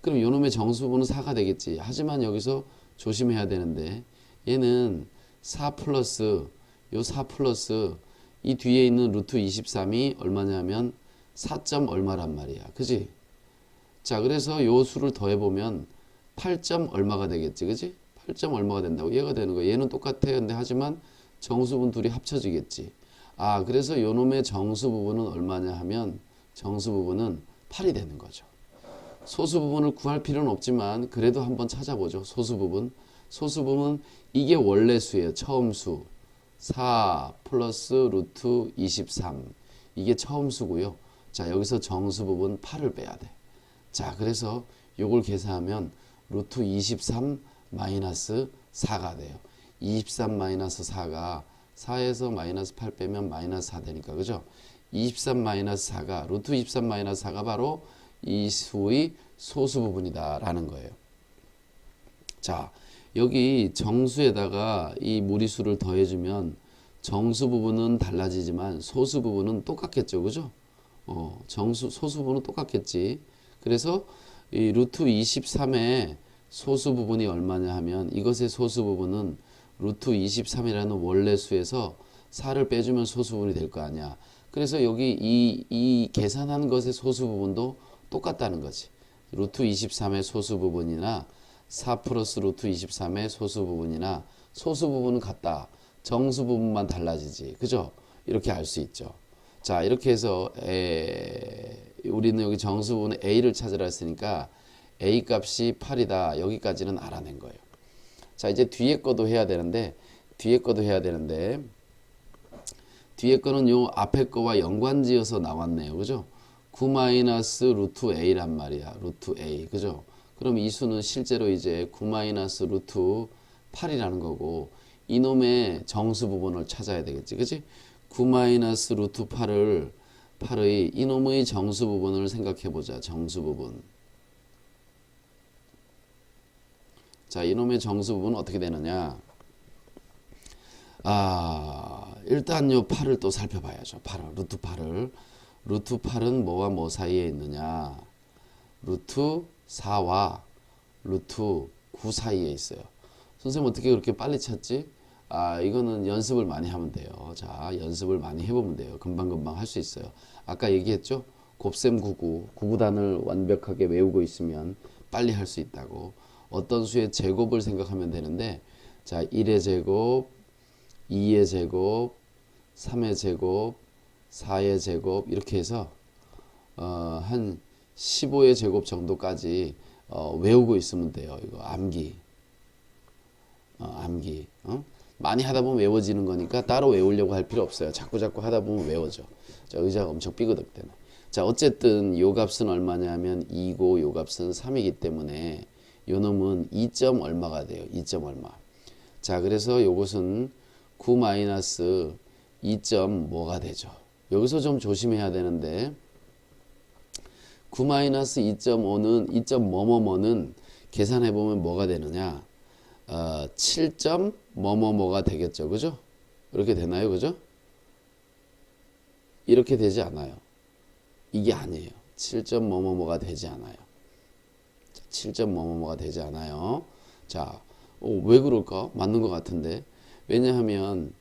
그럼 요놈의 정수분은 4가 되겠지. 하지만 여기서 조심해야 되는데 얘는 4 플러스 요 4 플러스 이 뒤에 있는 루트 23이 얼마냐면 4점 얼마란 말이야. 그지? 자, 그래서 요 수를 더해보면 8점 얼마가 되겠지. 그지? 8점 얼마가 된다고. 얘가 되는 거야. 얘는 똑같아요. 근데 하지만 정수분 둘이 합쳐지겠지. 그래서 요놈의 정수 부분은 얼마냐 하면 정수 부분은 8이 되는 거죠. 소수 부분을 구할 필요는 없지만 그래도 한번 찾아보죠. 소수 부분. 소수 부분 이게 원래 수예요. 처음 수. 4 플러스 루트 23. 이게 처음 수고요. 자, 여기서 정수 부분 8을 빼야 돼. 자, 그래서 요걸 계산하면 루트 23 마이너스 4가 돼요. 23 마이너스 4가 4에서 마이너스 8 빼면 마이너스 4 되니까. 그죠? 23 마이너스 4가 루트 23 마이너스 4가 바로 이 수의 소수 부분이다 라는 거예요. 자, 여기 정수에다가 이 무리수를 더해주면 정수 부분은 달라지지만 소수 부분은 똑같겠죠. 그죠? 소수 부분은 똑같겠지. 그래서 이 루트 23의 소수 부분이 얼마냐 하면 이것의 소수 부분은 루트 23이라는 원래 수에서 4를 빼주면 소수 부분이 될 거 아니야. 그래서 여기 이 계산한 것의 소수 부분도 똑같다는 거지. 루트 23의 소수 부분이나 4 플러스 루트 23의 소수 부분이나 소수 부분은 같다. 정수 부분만 달라지지. 그죠? 이렇게 알 수 있죠. 자, 이렇게 해서 우리는 여기 정수 부분의 A를 찾으라 했으니까 A 값이 8이다. 여기까지는 알아낸 거예요. 자, 이제 뒤에 거도 해야 되는데 뒤에 거는 요 앞에 거와 연관지어서 나왔네요. 그죠? 9 마이너스 루트 A란 말이야. 루트 A. 그죠? 그럼 이 수는 실제로 이제 9 마이너스 루트 8이라는 거고 이놈의 정수 부분을 찾아야 되겠지. 그치? 9 마이너스 루트 8의 이놈의 정수 부분을 생각해 보자. 정수 부분. 자, 이놈의 정수 부분은 어떻게 되느냐? 일단 요 8을 또 살펴봐야죠. 루트 8을. 루트 8은 뭐와 뭐 사이에 있느냐? 루트 4와 루트 9 사이에 있어요. 선생님 어떻게 그렇게 빨리 찾지? 이거는 연습을 많이 하면 돼요. 자, 연습을 많이 해보면 돼요. 금방금방 할 수 있어요. 아까 얘기했죠? 곱셈 99단을 완벽하게 외우고 있으면 빨리 할 수 있다고. 어떤 수의 제곱을 생각하면 되는데, 자, 1의 제곱, 2의 제곱, 3의 제곱, 4의 제곱 이렇게 해서 한 15의 제곱 정도까지 외우고 있으면 돼요. 이거 암기. 많이 하다 보면 외워지는 거니까 따로 외우려고 할 필요 없어요. 자꾸 하다 보면 외워져. 자, 의자가 엄청 삐그덕대네. 자, 어쨌든 요 값은 얼마냐 하면 2고 요 값은 3이기 때문에 요 놈은 2점 얼마가 돼요. 2점 얼마. 자, 그래서 요것은 9 마이너스 2점 뭐가 되죠? 여기서 좀 조심해야 되는데 9 마이너스 2.5는 2점 뭐뭐뭐는 계산해보면 뭐가 되느냐 7점 뭐뭐뭐가 되겠죠. 그죠? 이렇게 되나요? 그죠? 이렇게 되지 않아요. 이게 아니에요. 7점 뭐뭐뭐가 되지 않아요. 7점 뭐뭐뭐가 되지 않아요. 자, 왜 그럴까? 맞는 것 같은데. 왜냐하면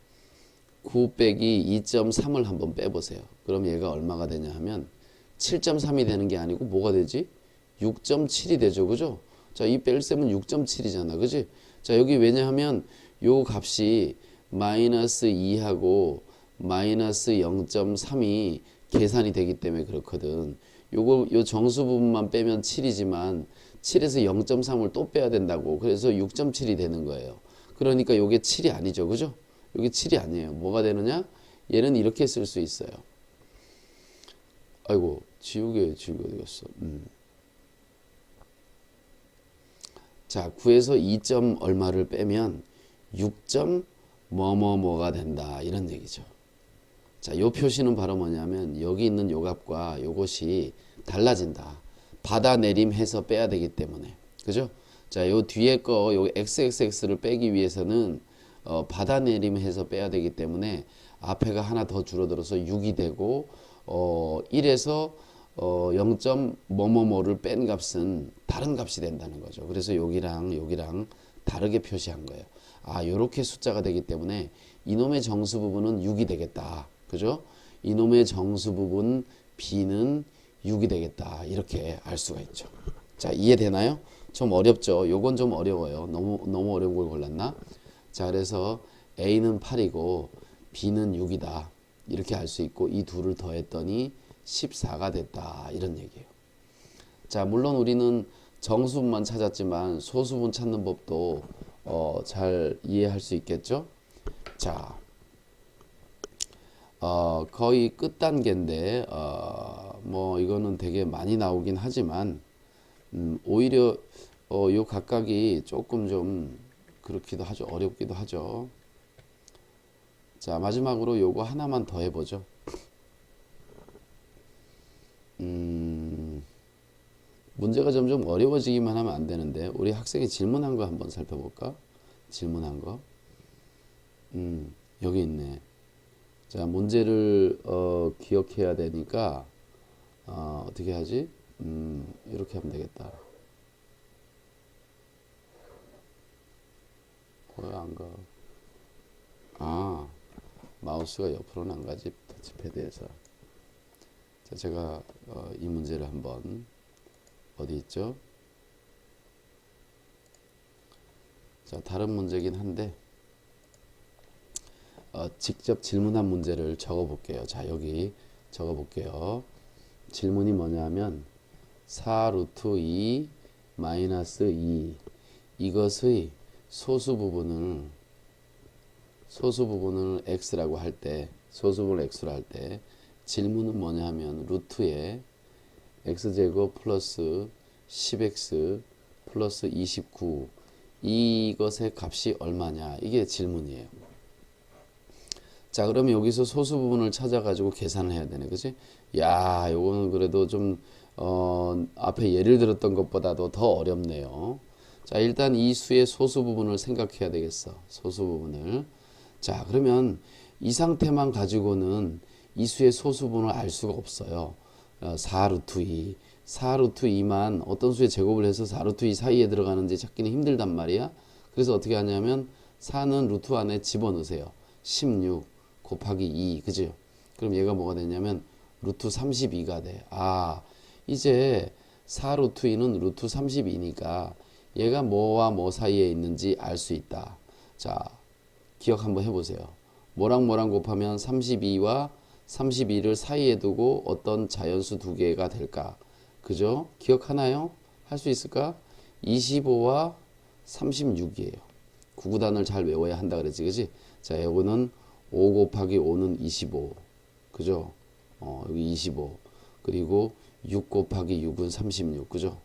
9 빼기 2.3을 한번 빼보세요. 그럼 얘가 얼마가 되냐 하면 7.3이 되는 게 아니고 뭐가 되지? 6.7이 되죠. 그죠? 자, 이 뺄셈은 6.7이잖아. 그지? 자, 여기 왜냐하면 요 값이 마이너스 2하고 마이너스 0.3이 계산이 되기 때문에 그렇거든. 요 정수 부분만 빼면 7이지만 7에서 0.3을 또 빼야 된다고. 그래서 6.7이 되는 거예요. 그러니까 요게 7이 아니죠. 그죠? 요게 7이 아니에요. 뭐가 되느냐? 얘는 이렇게 쓸 수 있어요. 아이고, 지우개 어디 갔어? 자, 9에서 2점 얼마를 빼면 6점 뭐뭐뭐가 된다. 이런 얘기죠. 자, 요 표시는 바로 뭐냐면 여기 있는 요 값과 요것이 달라진다. 받아내림해서 빼야 되기 때문에. 그죠? 자, 요 뒤에 거 요 xxx를 빼기 위해서는 받아내림해서 빼야 되기 때문에 앞에가 하나 더 줄어들어서 6이 되고 1에서 0. 뭐뭐뭐를 뺀 값은 다른 값이 된다는 거죠. 그래서 여기랑 다르게 표시한 거예요. 아, 요렇게 숫자가 되기 때문에 이놈의 정수 부분은 6이 되겠다. 그죠? 이놈의 정수 부분 b는 6이 되겠다. 이렇게 알 수가 있죠. 자, 이해되나요? 좀 어렵죠? 요건 좀 어려워요. 너무 어려운 걸 골랐나? 자, 그래서 a는 8이고 b는 6이다. 이렇게 알 수 있고 이 둘을 더했더니 14가 됐다. 이런 얘기예요. 자, 물론 우리는 정수분만 찾았지만 소수분 찾는 법도 잘 이해할 수 있겠죠? 자, 거의 끝 단계인데 뭐 이거는 되게 많이 나오긴 하지만 오히려 요 각각이 조금 좀 그렇기도 하죠. 어렵기도 하죠. 자, 마지막으로 요거 하나만 더 해보죠. 문제가 점점 어려워지기만 하면 안 되는데 우리 학생이 질문한 거 한번 살펴볼까? 질문한 거. 여기 있네. 자, 문제를 기억해야 되니까 어떻게 하지? 이렇게 하면 되겠다. 왜 안 가? 아, 마우스가 옆으로는 안 가지. 터치패드에서. 자, 제가 이 문제를 한번 어디 있죠? 자, 다른 문제긴 한데 직접 질문한 문제를 적어 볼게요. 자, 여기 적어 볼게요. 질문이 뭐냐면 4 루트 2 마이너스 2 이것의 소수 부분을 x라고 할 때, 소수분을 x로 할 때 질문은 뭐냐 하면 루트에 x제곱 플러스 10x 플러스 29 이것의 값이 얼마냐, 이게 질문이에요. 자, 그러면 여기서 소수 부분을 찾아가지고 계산을 해야 되네. 그치? 야, 요거는 그래도 좀 앞에 예를 들었던 것보다도 더 어렵네요. 자, 일단 이 수의 소수 부분을 생각해야 되겠어. 소수 부분을. 자, 그러면 이 상태만 가지고는 이 수의 소수 부분을 알 수가 없어요. 4 루트 2. 4 루트 2만 어떤 수의 제곱을 해서 4 루트 2 사이에 들어가는지 찾기는 힘들단 말이야. 그래서 어떻게 하냐면 4는 루트 안에 집어넣으세요. 16 곱하기 2. 그죠? 그럼 얘가 뭐가 되냐면 루트 32가 돼. 아, 이제 4 루트 2는 루트 32니까 얘가 뭐와 뭐 사이에 있는지 알 수 있다. 자, 기억 한번 해보세요. 뭐랑 뭐랑 곱하면 32와 32를 사이에 두고 어떤 자연수 두 개가 될까? 그죠? 기억하나요? 할 수 있을까? 25와 36이에요. 구구단을 잘 외워야 한다 그랬지, 그지? 자, 요거는 5 곱하기 5는 25. 그죠? 여기 25. 그리고 6 곱하기 6은 36. 그죠?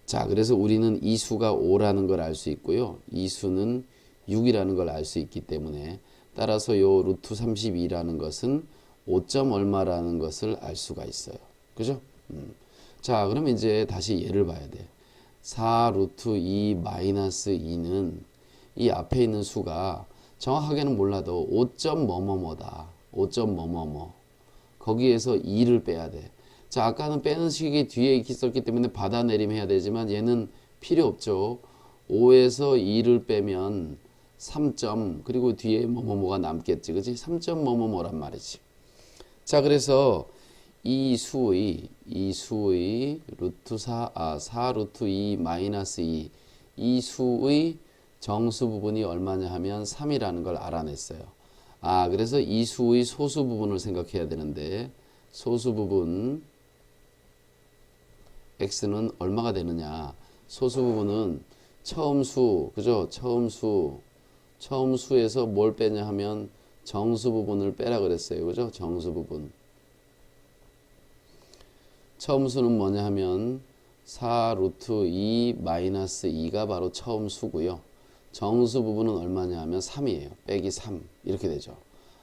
자, 그래서 우리는 이 수가 5라는 걸 알 수 있고요. 이 수는 6이라는 걸 알 수 있기 때문에 따라서 요 루트 32라는 것은 5점 얼마라는 것을 알 수가 있어요. 그죠? 자, 그럼 이제 다시 얘를 봐야 돼. 4 루트 2 마이너스 2는 이 앞에 있는 수가 정확하게는 몰라도 5점 뭐뭐뭐다. 5점 뭐뭐뭐. 거기에서 2를 빼야 돼. 자, 아까는 빼는 식이 뒤에 있었기 때문에 받아내림 해야 되지만 얘는 필요 없죠. 5에서 2를 빼면 3점 그리고 뒤에 뭐뭐뭐가 남겠지. 그치? 3점 뭐뭐뭐란 말이지. 자, 그래서 이 수의 루트 4 루트 2 마이너스 2 이 수의 정수 부분이 얼마냐 하면 3이라는 걸 알아냈어요. 아, 그래서 이 수의 소수 부분을 생각해야 되는데 소수 부분 x는 얼마가 되느냐? 소수 부분은 처음 수, 그죠? 처음 수에서 뭘 빼냐 하면 정수 부분을 빼라 그랬어요. 그죠? 정수 부분. 처음 수는 뭐냐 하면 4 루트 2 마이너스 2가 바로 처음 수고요. 정수 부분은 얼마냐 하면 3이에요. 빼기 3 이렇게 되죠.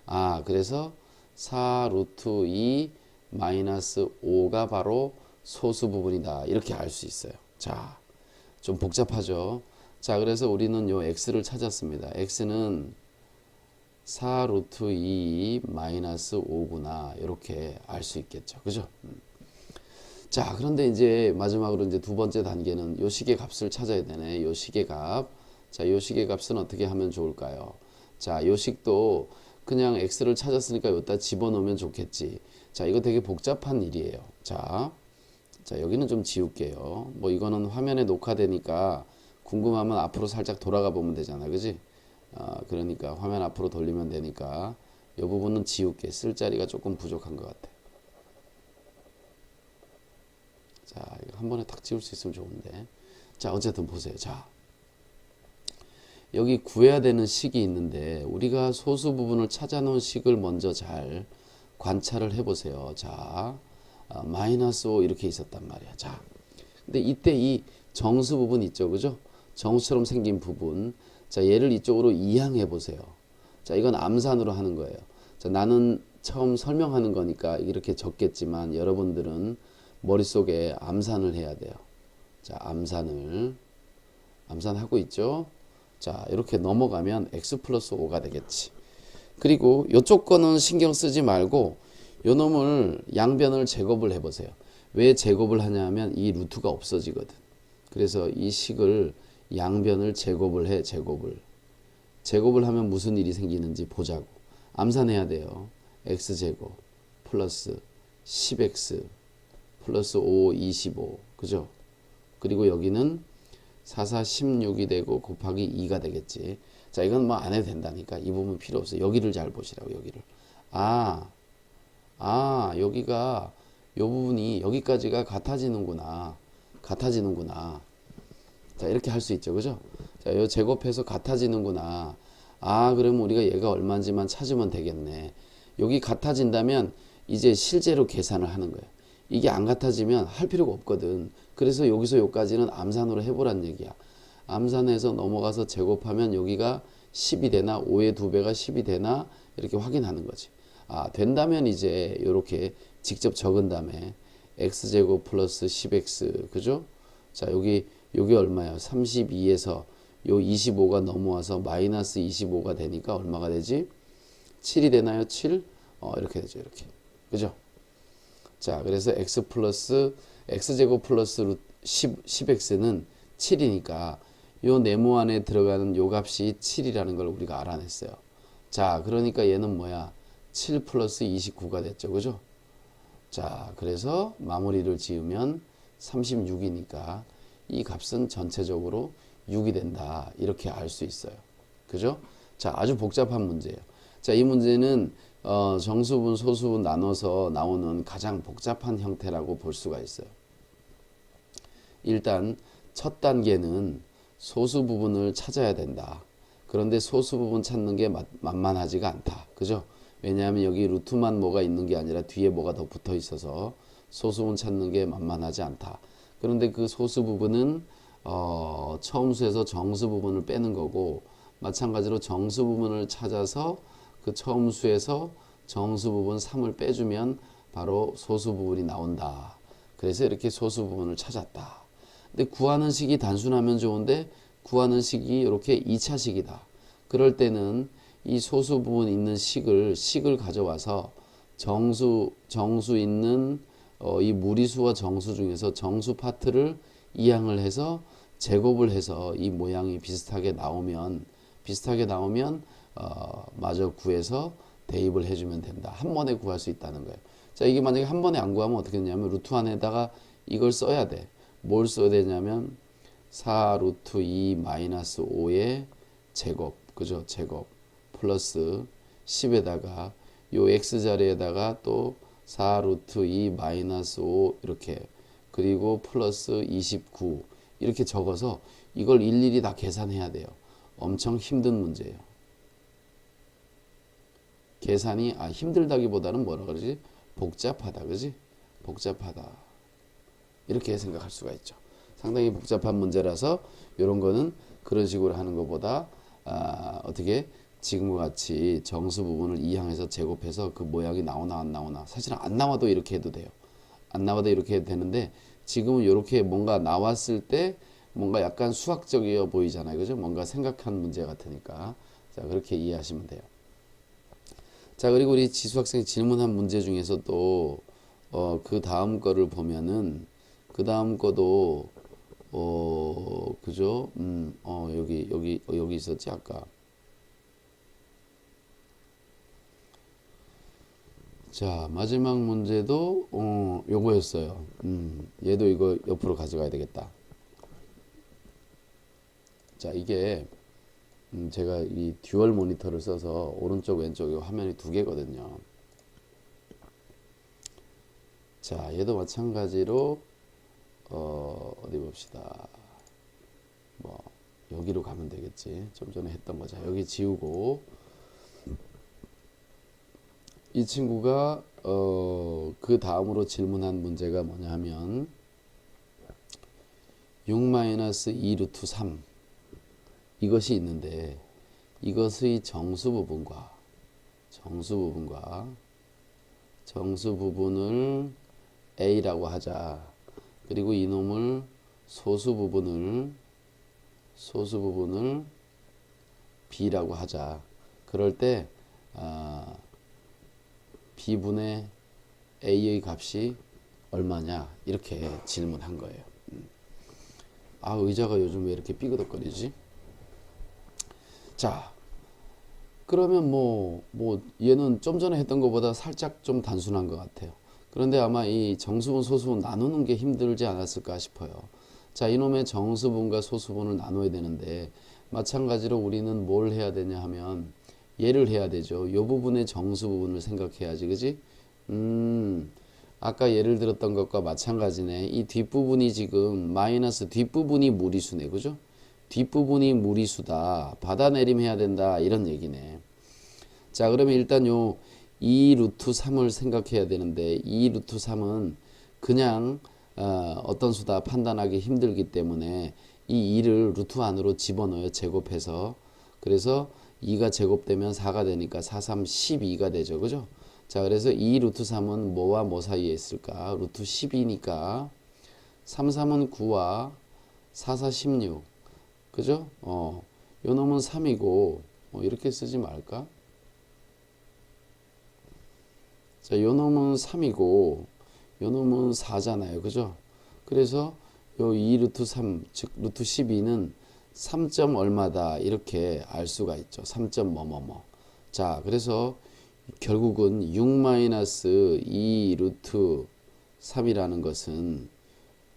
아, 그래서 4 루트 2 마이너스 5가 바로 소수 부분이다. 이렇게 알 수 있어요. 자, 좀 복잡하죠. 자, 그래서 우리는 요 x를 찾았습니다. x는 4 루트 2 마이너스 5구나. 이렇게 알 수 있겠죠. 그죠? 자, 그런데 이제 마지막으로 이제 두 번째 단계는 요 식의 값을 찾아야 되네. 요 식의 값. 자, 요 식의 값은 어떻게 하면 좋을까요? 자, 요 식도 그냥 x를 찾았으니까 여기다 집어넣으면 좋겠지. 자, 이거 되게 복잡한 일이에요. 자, 여기는 좀 지울게요. 뭐 이거는 화면에 녹화되니까 궁금하면 앞으로 살짝 돌아가 보면 되잖아. 그지? 그러니까 화면 앞으로 돌리면 되니까 이 부분은 지울게. 쓸 자리가 조금 부족한 것 같아. 자, 이거 한 번에 탁 지울 수 있으면 좋은데. 자, 어쨌든 보세요. 자, 여기 구해야 되는 식이 있는데 우리가 소수 부분을 찾아 놓은 식을 먼저 잘 관찰을 해 보세요. 자, 마이너스 5 이렇게 있었단 말이야. 자, 근데 이때 이 정수 부분 있죠. 그죠? 정수처럼 생긴 부분. 자, 얘를 이쪽으로 이항해 보세요. 자, 이건 암산으로 하는 거예요. 자, 나는 처음 설명하는 거니까 이렇게 적겠지만 여러분들은 머릿속에 암산을 해야 돼요. 자, 암산하고 있죠. 자, 이렇게 넘어가면 x 플러스 5가 되겠지. 그리고 이쪽 거는 신경 쓰지 말고 요 놈을 양변을 제곱을 해보세요. 왜 제곱을 하냐면 이 루트가 없어지거든. 그래서 이 식을 양변을 제곱을 해. 제곱을 하면 무슨 일이 생기는지 보자고. 암산해야 돼요. x제곱 플러스 10x 플러스 5 25 그죠? 그리고 여기는 4, 4, 16이 되고 곱하기 2가 되겠지. 자, 이건 뭐 안 해도 된다니까. 이 부분 필요 없어요. 여기를 잘 보시라고. 여기를. 여기가 요 부분이 여기까지가 같아지는구나. 자, 이렇게 할 수 있죠. 그죠? 자, 요 제곱해서 같아지는구나. 그러면 우리가 얘가 얼마인지만 찾으면 되겠네. 여기 같아진다면 이제 실제로 계산을 하는 거예요. 이게 안 같아지면 할 필요가 없거든. 그래서 여기서 여기까지는 암산으로 해보란 얘기야. 암산해서 넘어가서 제곱하면 여기가 10이 되나 5의 2배가 10이 되나 이렇게 확인하는 거지. 된다면 이제 이렇게 직접 적은 다음에 x제곱 플러스 10x 그죠? 자, 여기 얼마야? 32에서 요 25가 넘어와서 마이너스 25가 되니까 얼마가 되지? 7이 되나요? 7? 이렇게 되죠. 이렇게. 그죠? 자, 그래서 x제곱 플러스 10x는 7이니까 요 네모 안에 들어가는 요 값이 7이라는 걸 우리가 알아냈어요. 자, 그러니까 얘는 뭐야? 7 플러스 29가 됐죠. 그죠? 자, 그래서 마무리를 지으면 36이니까 이 값은 전체적으로 6이 된다. 이렇게 알 수 있어요. 그죠? 자, 아주 복잡한 문제예요. 자, 이 문제는 정수분, 소수분 나눠서 나오는 가장 복잡한 형태라고 볼 수가 있어요. 일단 첫 단계는 소수 부분을 찾아야 된다. 그런데 소수 부분 찾는 게 만만하지가 않다. 그죠? 왜냐하면 여기 루트만 뭐가 있는 게 아니라 뒤에 뭐가 더 붙어 있어서 소수 부분 찾는 게 만만하지 않다. 그런데 그 소수 부분은 처음수에서 정수 부분을 빼는 거고 마찬가지로 정수 부분을 찾아서 그 처음 수에서 정수 부분 3을 빼주면 바로 소수 부분이 나온다. 그래서 이렇게 소수 부분을 찾았다. 근데 구하는 식이 단순하면 좋은데 구하는 식이 이렇게 2차식이다. 그럴 때는 이 소수 부분 있는 식을 가져와서 정수 있는 이 무리수와 정수 중에서 정수 파트를 이항을 해서 제곱을 해서 이 모양이 비슷하게 나오면 마저 구해서 대입을 해주면 된다. 한 번에 구할 수 있다는 거예요. 자, 이게 만약에 한 번에 안 구하면 어떻게 되냐면 루트 안에다가 이걸 써야 돼. 뭘 써야 되냐면 4 루트 2 마이너스 5의 제곱, 그죠? 제곱 플러스 10에다가 요 x 자리에다가 또 4 루트 2 마이너스 5 이렇게, 그리고 플러스 29 이렇게 적어서 이걸 일일이 다 계산해야 돼요. 엄청 힘든 문제예요. 계산이 힘들다기보다는 뭐라 그러지? 복잡하다, 그지? 복잡하다. 이렇게 생각할 수가 있죠. 상당히 복잡한 문제라서 이런 거는 그런 식으로 하는 것보다 어떻게 지금과 같이 정수 부분을 이항해서 제곱해서 그 모양이 나오나 안 나오나, 사실은 안 나와도 이렇게 해도 돼요. 안 나와도 이렇게 해도 되는데 지금은 이렇게 뭔가 나왔을 때 뭔가 약간 수학적이어 보이잖아요, 그죠? 뭔가 생각한 문제 같으니까. 자, 그렇게 이해하시면 돼요. 자, 그리고 우리 지수 학생이 질문한 문제 중에서 또 그 다음 거를 보면은 그 다음 거도 그죠? 여기 있었지 아까. 자, 마지막 문제도 요거였어요. 얘도 이거 옆으로 가져가야 되겠다. 자, 이게 제가 이 듀얼 모니터를 써서 오른쪽 왼쪽 화면이 두 개거든요. 자, 얘도 마찬가지로 어디 봅시다. 뭐 여기로 가면 되겠지. 좀 전에 했던 거죠. 여기 지우고 이 친구가 그 다음으로 질문한 문제가 뭐냐 하면 6-2 루트 3 이것이 있는데 이것의 정수 부분을 A라고 하자. 그리고 이놈을 소수 부분을 B라고 하자. 그럴 때 B분의 A의 값이 얼마냐 이렇게 질문한 거예요. 의자가 요즘 왜 이렇게 삐그덕거리지? 자, 그러면 뭐 얘는 좀 전에 했던 것보다 살짝 좀 단순한 것 같아요. 그런데 아마 이 정수분 소수분 나누는 게 힘들지 않았을까 싶어요. 자, 이놈의 정수분과 소수분을 나눠야 되는데 마찬가지로 우리는 뭘 해야 되냐 하면 얘를 해야 되죠. 이 부분의 정수 부분을 생각해야지, 그지? 아까 예를 들었던 것과 마찬가지네. 이 뒷부분이 지금 마이너스 뒷부분이 무리수네, 그죠? 뒷부분이 무리수다. 받아내림 해야 된다. 이런 얘기네. 자, 그러면 일단 요 2 루트 3을 생각해야 되는데 2 루트 3은 그냥 어떤 수다 판단하기 힘들기 때문에 이 2를 루트 안으로 집어넣어요. 제곱해서. 그래서 2가 제곱되면 4가 되니까 4, 3, 12가 되죠. 그죠? 자, 그래서 2 루트 3은 뭐와 뭐 사이에 있을까? 루트 10이니까 3, 3은 9와 4, 4, 16. 그죠? 요 놈은 3이고 이렇게 쓰지 말까? 자, 요 놈은 3이고 요 놈은 4잖아요. 그죠? 그래서 요 2 루트 3, 즉 루트 12는 3점 얼마다 이렇게 알 수가 있죠. 3점 뭐뭐뭐. 자, 그래서 결국은 6-2 루트 3이라는 것은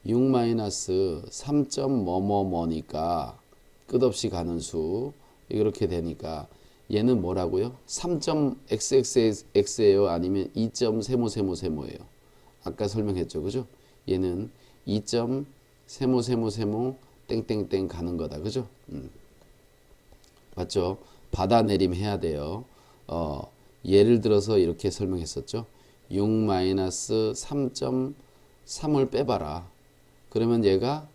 6-3점 뭐뭐뭐니까 끝없이 가는 수 이렇게 되니까 얘는 뭐라고요? 3.xxx예요? 아니면 2점 세모세모세모예요? 아까 설명했죠. 그죠? 얘는 2점 세모세모세모 땡땡땡 가는 거다. 그죠? 맞죠? 받아내림 해야 돼요. 예를 들어서 이렇게 설명했었죠. 6-3.3을 빼봐라. 그러면 얘가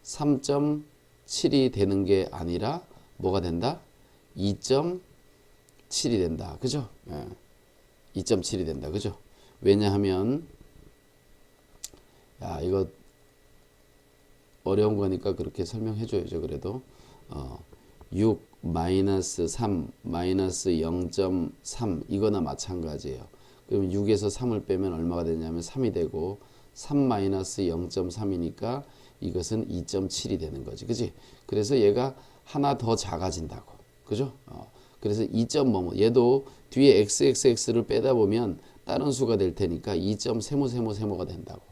3.7이 되는 게 아니라 뭐가 된다? 2.7이 된다. 그죠? 예. 2.7이 된다. 그죠? 왜냐하면 야, 이거 어려운 거니까 그렇게 설명해 줘야죠. 그래도 6 마이너스 3 마이너스 0.3 이거나 마찬가지예요. 그럼 6에서 3을 빼면 얼마가 되냐면 3이 되고 3 마이너스 0.3이니까 이것은 2.7이 되는 거지. 그지? 그래서 얘가 하나 더 작아진다고. 그죠? 그래서 2. 얘도 뒤에 xxx를 빼다 보면 다른 수가 될 테니까 2.세모가 된다고.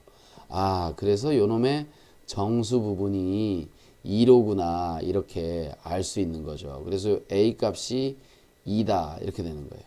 아, 그래서 요놈의 정수 부분이 2로구나 이렇게 알 수 있는 거죠. 그래서 a 값이 2다 이렇게 되는 거예요.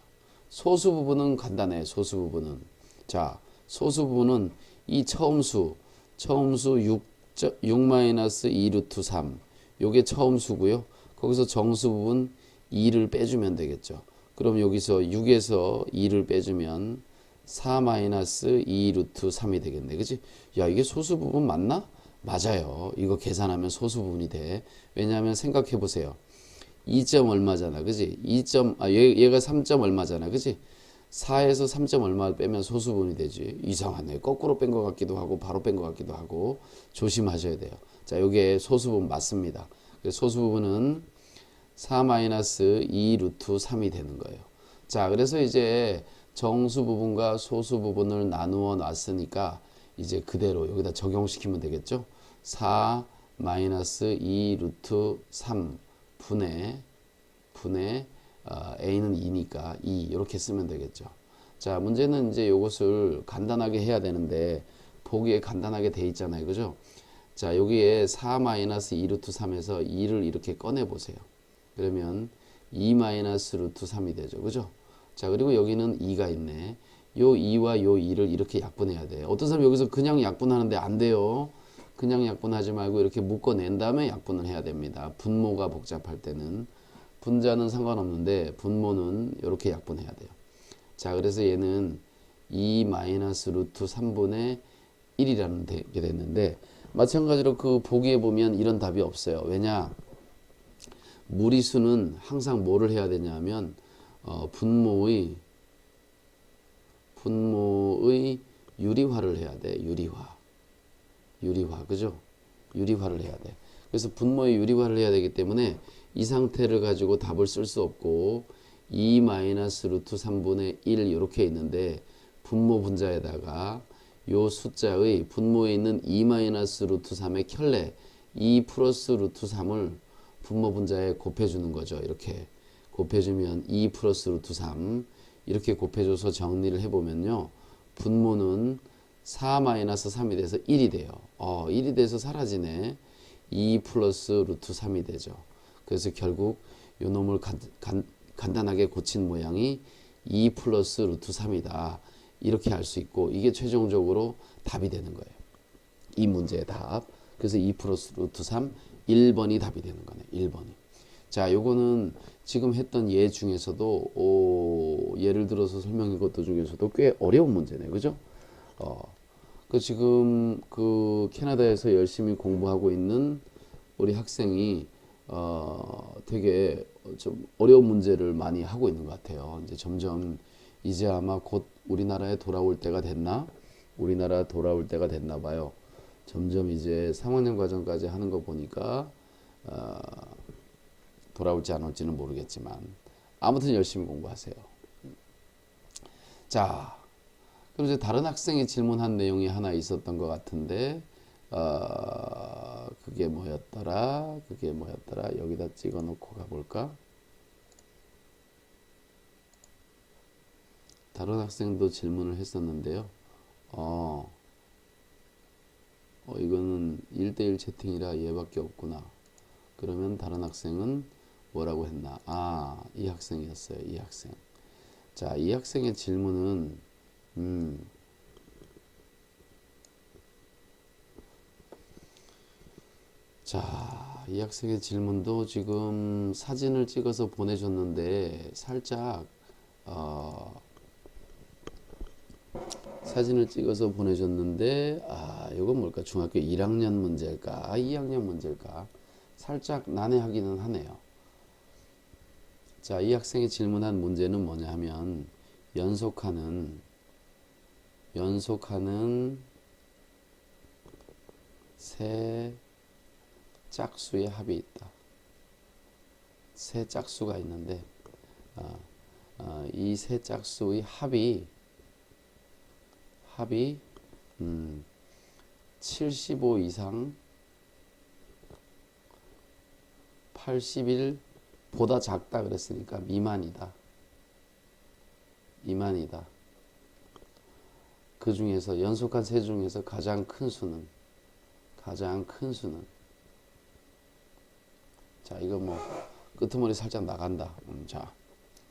소수 부분은 간단해. 소수 부분은 자 소수 부분은 이 처음수 6-2 루트 3 요게 처음수고요. 거기서 정수 부분 2를 빼주면 되겠죠. 그럼 여기서 6에서 2를 빼주면 4-2 루트 3이 되겠네. 그치? 야, 이게 소수 부분 맞나? 맞아요. 이거 계산하면 소수 부분이 돼. 왜냐하면 생각해 보세요. 2점 얼마잖아. 그지? 얘가 3점 얼마잖아. 그지? 4에서 3점 얼마 빼면 소수 부분이 되지. 이상하네. 거꾸로 뺀 것 같기도 하고 바로 뺀 것 같기도 하고 조심하셔야 돼요. 자, 요게 소수 부분 맞습니다. 소수 부분은 4-2 루트 3이 되는 거예요. 자, 그래서 이제 정수 부분과 소수 부분을 나누어 놨으니까 이제 그대로 여기다 적용시키면 되겠죠. 4-2 루트 3 분의 a는 2니까 2 이렇게 쓰면 되겠죠. 자, 문제는 이제 이것을 간단하게 해야 되는데 보기에 간단하게 돼 있잖아요. 그죠? 자, 여기에 4-2 루트 3에서 2를 이렇게 꺼내 보세요. 그러면 2 마이너스 루트 3이 되죠. 그죠? 자, 그리고 여기는 2가 있네. 요 2와 요 2를 이렇게 약분해야 돼. 어떤 사람 여기서 그냥 약분하는데 안 돼요. 그냥 약분하지 말고 이렇게 묶어낸 다음에 약분을 해야 됩니다. 분모가 복잡할 때는. 분자는 상관없는데 분모는 이렇게 약분해야 돼요. 자, 그래서 얘는 2 마이너스 루트 3분의 1이라는 게 됐는데 마찬가지로 그 보기에 보면 이런 답이 없어요. 왜냐? 무리수는 항상 뭐를 해야 되냐면 분모의 유리화를 해야 돼. 유리화. 그죠? 유리화를 해야 돼. 그래서 분모의 유리화를 해야 되기 때문에 이 상태를 가지고 답을 쓸 수 없고 2 마이너스 루트 3분의 1 이렇게 있는데 분모 분자에다가 요 숫자의 분모에 있는 2 마이너스 루트 3의 켤레 2 플러스 루트 3을 분모 분자에 곱해주는 거죠. 이렇게 곱해주면 2 플러스 루트 3 이렇게 곱해줘서 정리를 해보면요. 분모는 4 마이너스 3이 돼서 1이 돼요. 1이 돼서 사라지네. 2 플러스 루트 3이 되죠. 그래서 결국 요 놈을 간단하게 고친 모양이 2 플러스 루트 3이다. 이렇게 할 수 있고 이게 최종적으로 답이 되는 거예요. 이 문제의 답. 그래서 2 플러스 루트 3 1번이 답이 되는 거네. 1번이. 자, 요거는 지금 했던 예 중에서도 예를 들어서 설명한 것도 중에서도 꽤 어려운 문제네. 그죠? 지금 그 캐나다에서 열심히 공부하고 있는 우리 학생이 되게 좀 어려운 문제를 많이 하고 있는 것 같아요. 이제 점점 이제 아마 곧 우리나라에 돌아올 때가 됐나? 우리나라 돌아올 때가 됐나 봐요. 점점 이제 3학년 과정까지 하는 거 보니까 돌아올지 안 올지는 모르겠지만 아무튼 열심히 공부하세요. 자, 그럼 이제 다른 학생이 질문한 내용이 하나 있었던 것 같은데 그게 뭐였더라? 여기다 찍어 놓고 가볼까? 다른 학생도 질문을 했었는데요. 이거는 1대1 채팅이라 얘밖에 없구나. 그러면 다른 학생은 뭐라고 했나? 이 학생이었어요. 이 학생. 자, 이 학생의 질문은 자, 이 학생의 질문도 지금 사진을 찍어서 보내줬는데 살짝 사진을 찍어서 보내줬는데 이건 뭘까? 중학교 1학년 문제일까? 2학년 문제일까? 살짝 난해하기는 하네요. 자, 이 학생이 질문한 문제는 뭐냐 하면 연속하는 세 짝수의 합이 있다. 세 짝수가 있는데 이 세 짝수의 합이 75 이상 81보다 작다 그랬으니까 미만이다. 그 중에서 연속한 세 중에서 가장 큰 수는 자, 이거 뭐 끄트머리 살짝 나간다.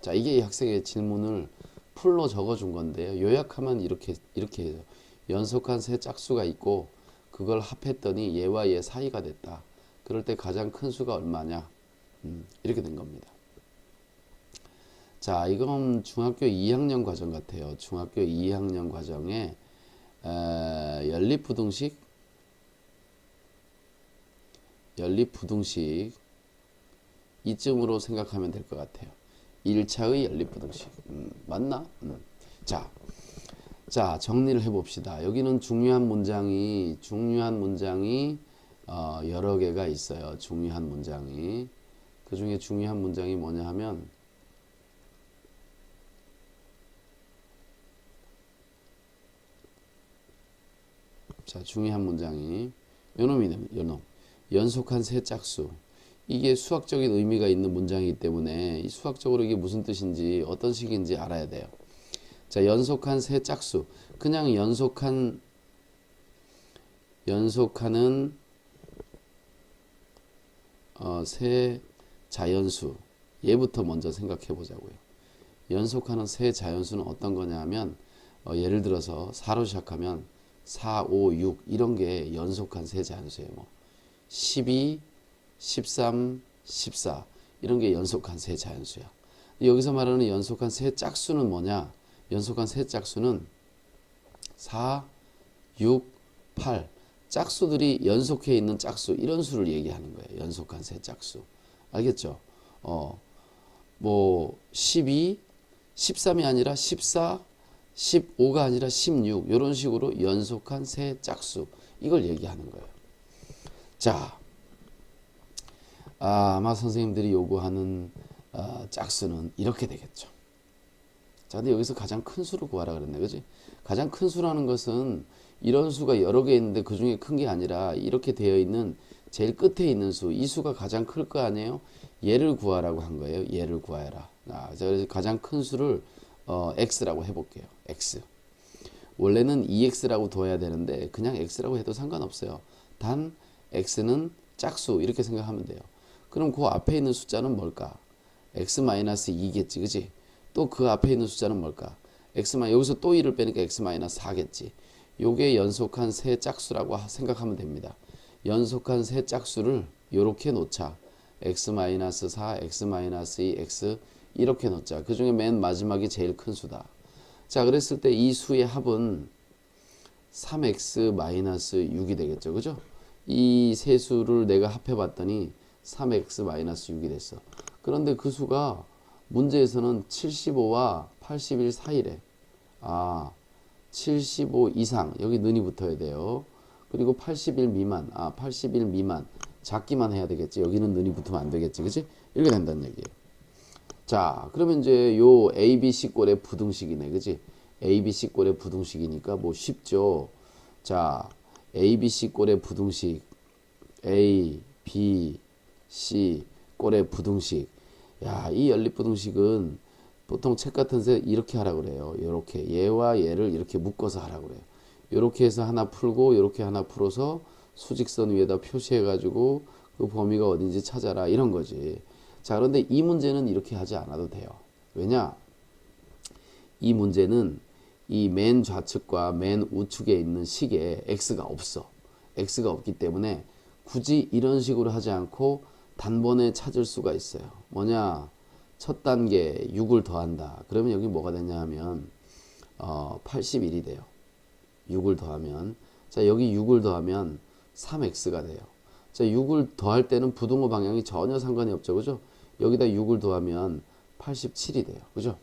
자, 이게 이 학생의 질문을 풀로 적어준 건데요. 요약하면 이렇게 해요. 연속한 세 짝수가 있고 그걸 합했더니 얘와 얘 사이가 됐다. 그럴 때 가장 큰 수가 얼마냐? 이렇게 된 겁니다. 자, 이건 중학교 2학년 과정 같아요. 중학교 2학년 과정에 연립부등식 이쯤으로 생각하면 될 것 같아요. 1차의 연립부등식. 맞나? 자, 정리를 해봅시다. 여기는 중요한 문장이 여러 개가 있어요. 중요한 문장이. 그 중에 중요한 문장이 뭐냐 하면 자, 중요한 문장이 요놈. 연속한 세 짝수. 이게 수학적인 의미가 있는 문장이기 때문에 이 수학적으로 이게 무슨 뜻인지 어떤 식인지 알아야 돼요. 자, 연속한 세 짝수. 그냥 연속하는 세 자연수. 얘부터 먼저 생각해 보자고요. 연속하는 세 자연수는 어떤 거냐 하면 예를 들어서 4로 시작하면 4, 5, 6 이런 게 연속한 세 자연수예요. 뭐 12, 13, 14 이런 게 연속한 세 자연수야. 여기서 말하는 연속한 세 짝수는 뭐냐? 연속한 세 짝수는 4, 6, 8 짝수들이 연속해 있는 짝수 이런 수를 얘기하는 거예요. 연속한 세 짝수. 알겠죠? 뭐 12, 13이 아니라 14, 15가 아니라 16 이런 식으로 연속한 세 짝수 이걸 얘기하는 거예요. 자, 아마 선생님들이 요구하는 짝수는 이렇게 되겠죠. 자, 근데 여기서 가장 큰 수를 구하라 그랬네, 그지? 가장 큰 수라는 것은 이런 수가 여러 개 있는데 그 중에 큰 게 아니라 이렇게 되어 있는 제일 끝에 있는 수, 이 수가 가장 클 거 아니에요? 얘를 구하라고 한 거예요. 얘를 구하라. 그래서 가장 큰 수를 x라고 해볼게요. x. 원래는 2x라고 둬야 되는데 그냥 x라고 해도 상관없어요. 단 x는 짝수 이렇게 생각하면 돼요. 그럼 그 앞에 있는 숫자는 뭘까? x-2겠지, 그지? 또 그 앞에 있는 숫자는 뭘까? 여기서 또 1을 빼니까 x-4겠지. 요게 연속한 세 짝수라고 생각하면 됩니다. 연속한 세 짝수를 요렇게 놓자. x-4, x-2, x 이렇게 놓자. 그 중에 맨 마지막이 제일 큰 수다. 자, 그랬을 때 이 수의 합은 3x-6이 되겠죠, 그죠? 이 세 수를 내가 합해 봤더니 3x-6이 됐어. 그런데 그 수가 문제에서는 75와 81 사이래. 75 이상 여기 는이 붙어야 돼요. 그리고 81 미만 81 미만 작기만 해야 되겠지. 여기는 는이 붙으면 안 되겠지, 그치? 이렇게 된다는 얘기예요. 자, 그러면 이제 요 ABC 꼴의 부등식이네, 그치? ABC 꼴의 부등식이니까 뭐 쉽죠. 자, ABC 꼴의 부등식 A, B, C 꼴의 부등식. 야, 이 연립부등식은 보통 책 같은 데 이렇게 하라 그래요. 이렇게 얘와 얘를 이렇게 묶어서 하라 그래요. 이렇게 해서 하나 풀고 이렇게 하나 풀어서 수직선 위에다 표시해 가지고 그 범위가 어딘지 찾아라 이런 거지. 자, 그런데 이 문제는 이렇게 하지 않아도 돼요. 왜냐? 이 문제는 이 맨 좌측과 맨 우측에 있는 식에 x가 없어. x가 없기 때문에 굳이 이런 식으로 하지 않고 단번에 찾을 수가 있어요. 뭐냐? 첫 단계 6을 더한다. 그러면 여기 뭐가 되냐 하면 81이 돼요. 6을 더하면, 자, 여기 6을 더하면 3x가 돼요. 자, 6을 더할 때는 부등호 방향이 전혀 상관이 없죠, 그죠? 여기다 6을 더하면 87이 돼요. 그죠?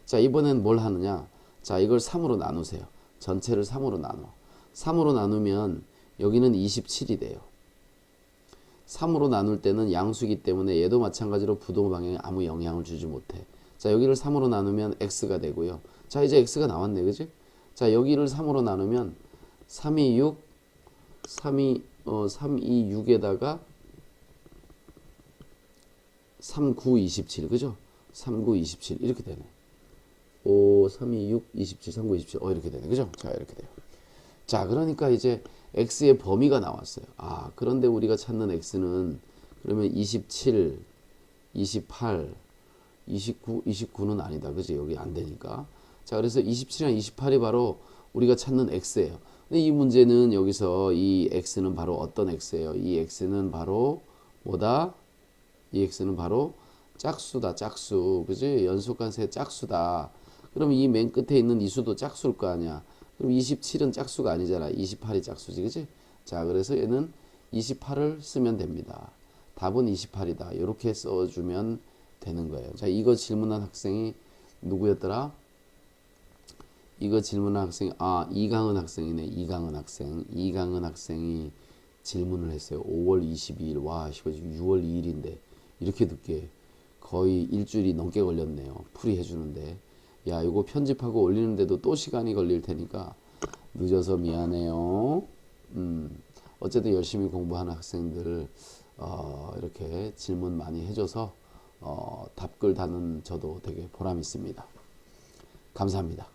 자, 이번엔 뭘 하느냐? 자, 이걸 3으로 나누세요. 전체를 3으로 나눠. 3으로 나누면 여기는 27이 돼요. 3으로 나눌 때는 양수이기 때문에 얘도 마찬가지로 부동 방향에 아무 영향을 주지 못해. 자, 여기를 3으로 나누면 x가 되고요. 자, 이제 x가 나왔네. 그지? 자, 여기를 3으로 나누면 3이 6, 3이 6에다가 3, 9, 27. 그죠? 3, 9, 27 이렇게 되네. 5, 3, 2, 6, 27, 3, 9, 27. 이렇게 되네. 그죠? 자, 이렇게 돼요. 자, 그러니까 이제 x의 범위가 나왔어요. 아, 그런데 우리가 찾는 x는 그러면 27, 28, 29, 29는 아니다. 그지? 여기 안 되니까. 자, 그래서 27이랑 28이 바로 우리가 찾는 x예요. 근데 이 문제는 여기서 이 x는 바로 어떤 x예요? 이 x는 바로 뭐다? 이 x는 바로 짝수다. 짝수. 그지? 연속관수의 짝수다. 그럼 이 맨 끝에 있는 이 수도 짝수일 거 아니야. 그럼 27은 짝수가 아니잖아. 28이 짝수지. 그지? 자, 그래서 얘는 28을 쓰면 됩니다. 답은 28이다. 이렇게 써주면 되는 거예요. 자, 이거 질문한 학생이 누구였더라? 이거 질문한 학생이 이강은 학생이네. 이강은 학생. 이강은 학생이 질문을 했어요. 5월 22일. 와, 이거 지금 6월 2일인데 이렇게 늦게 거의 일주일이 넘게 걸렸네요. 풀이 해주는데. 야, 이거 편집하고 올리는데도 또 시간이 걸릴 테니까 늦어서 미안해요. 어쨌든 열심히 공부하는 학생들 이렇게 질문 많이 해줘서 답글 다는 저도 되게 보람 있습니다. 감사합니다.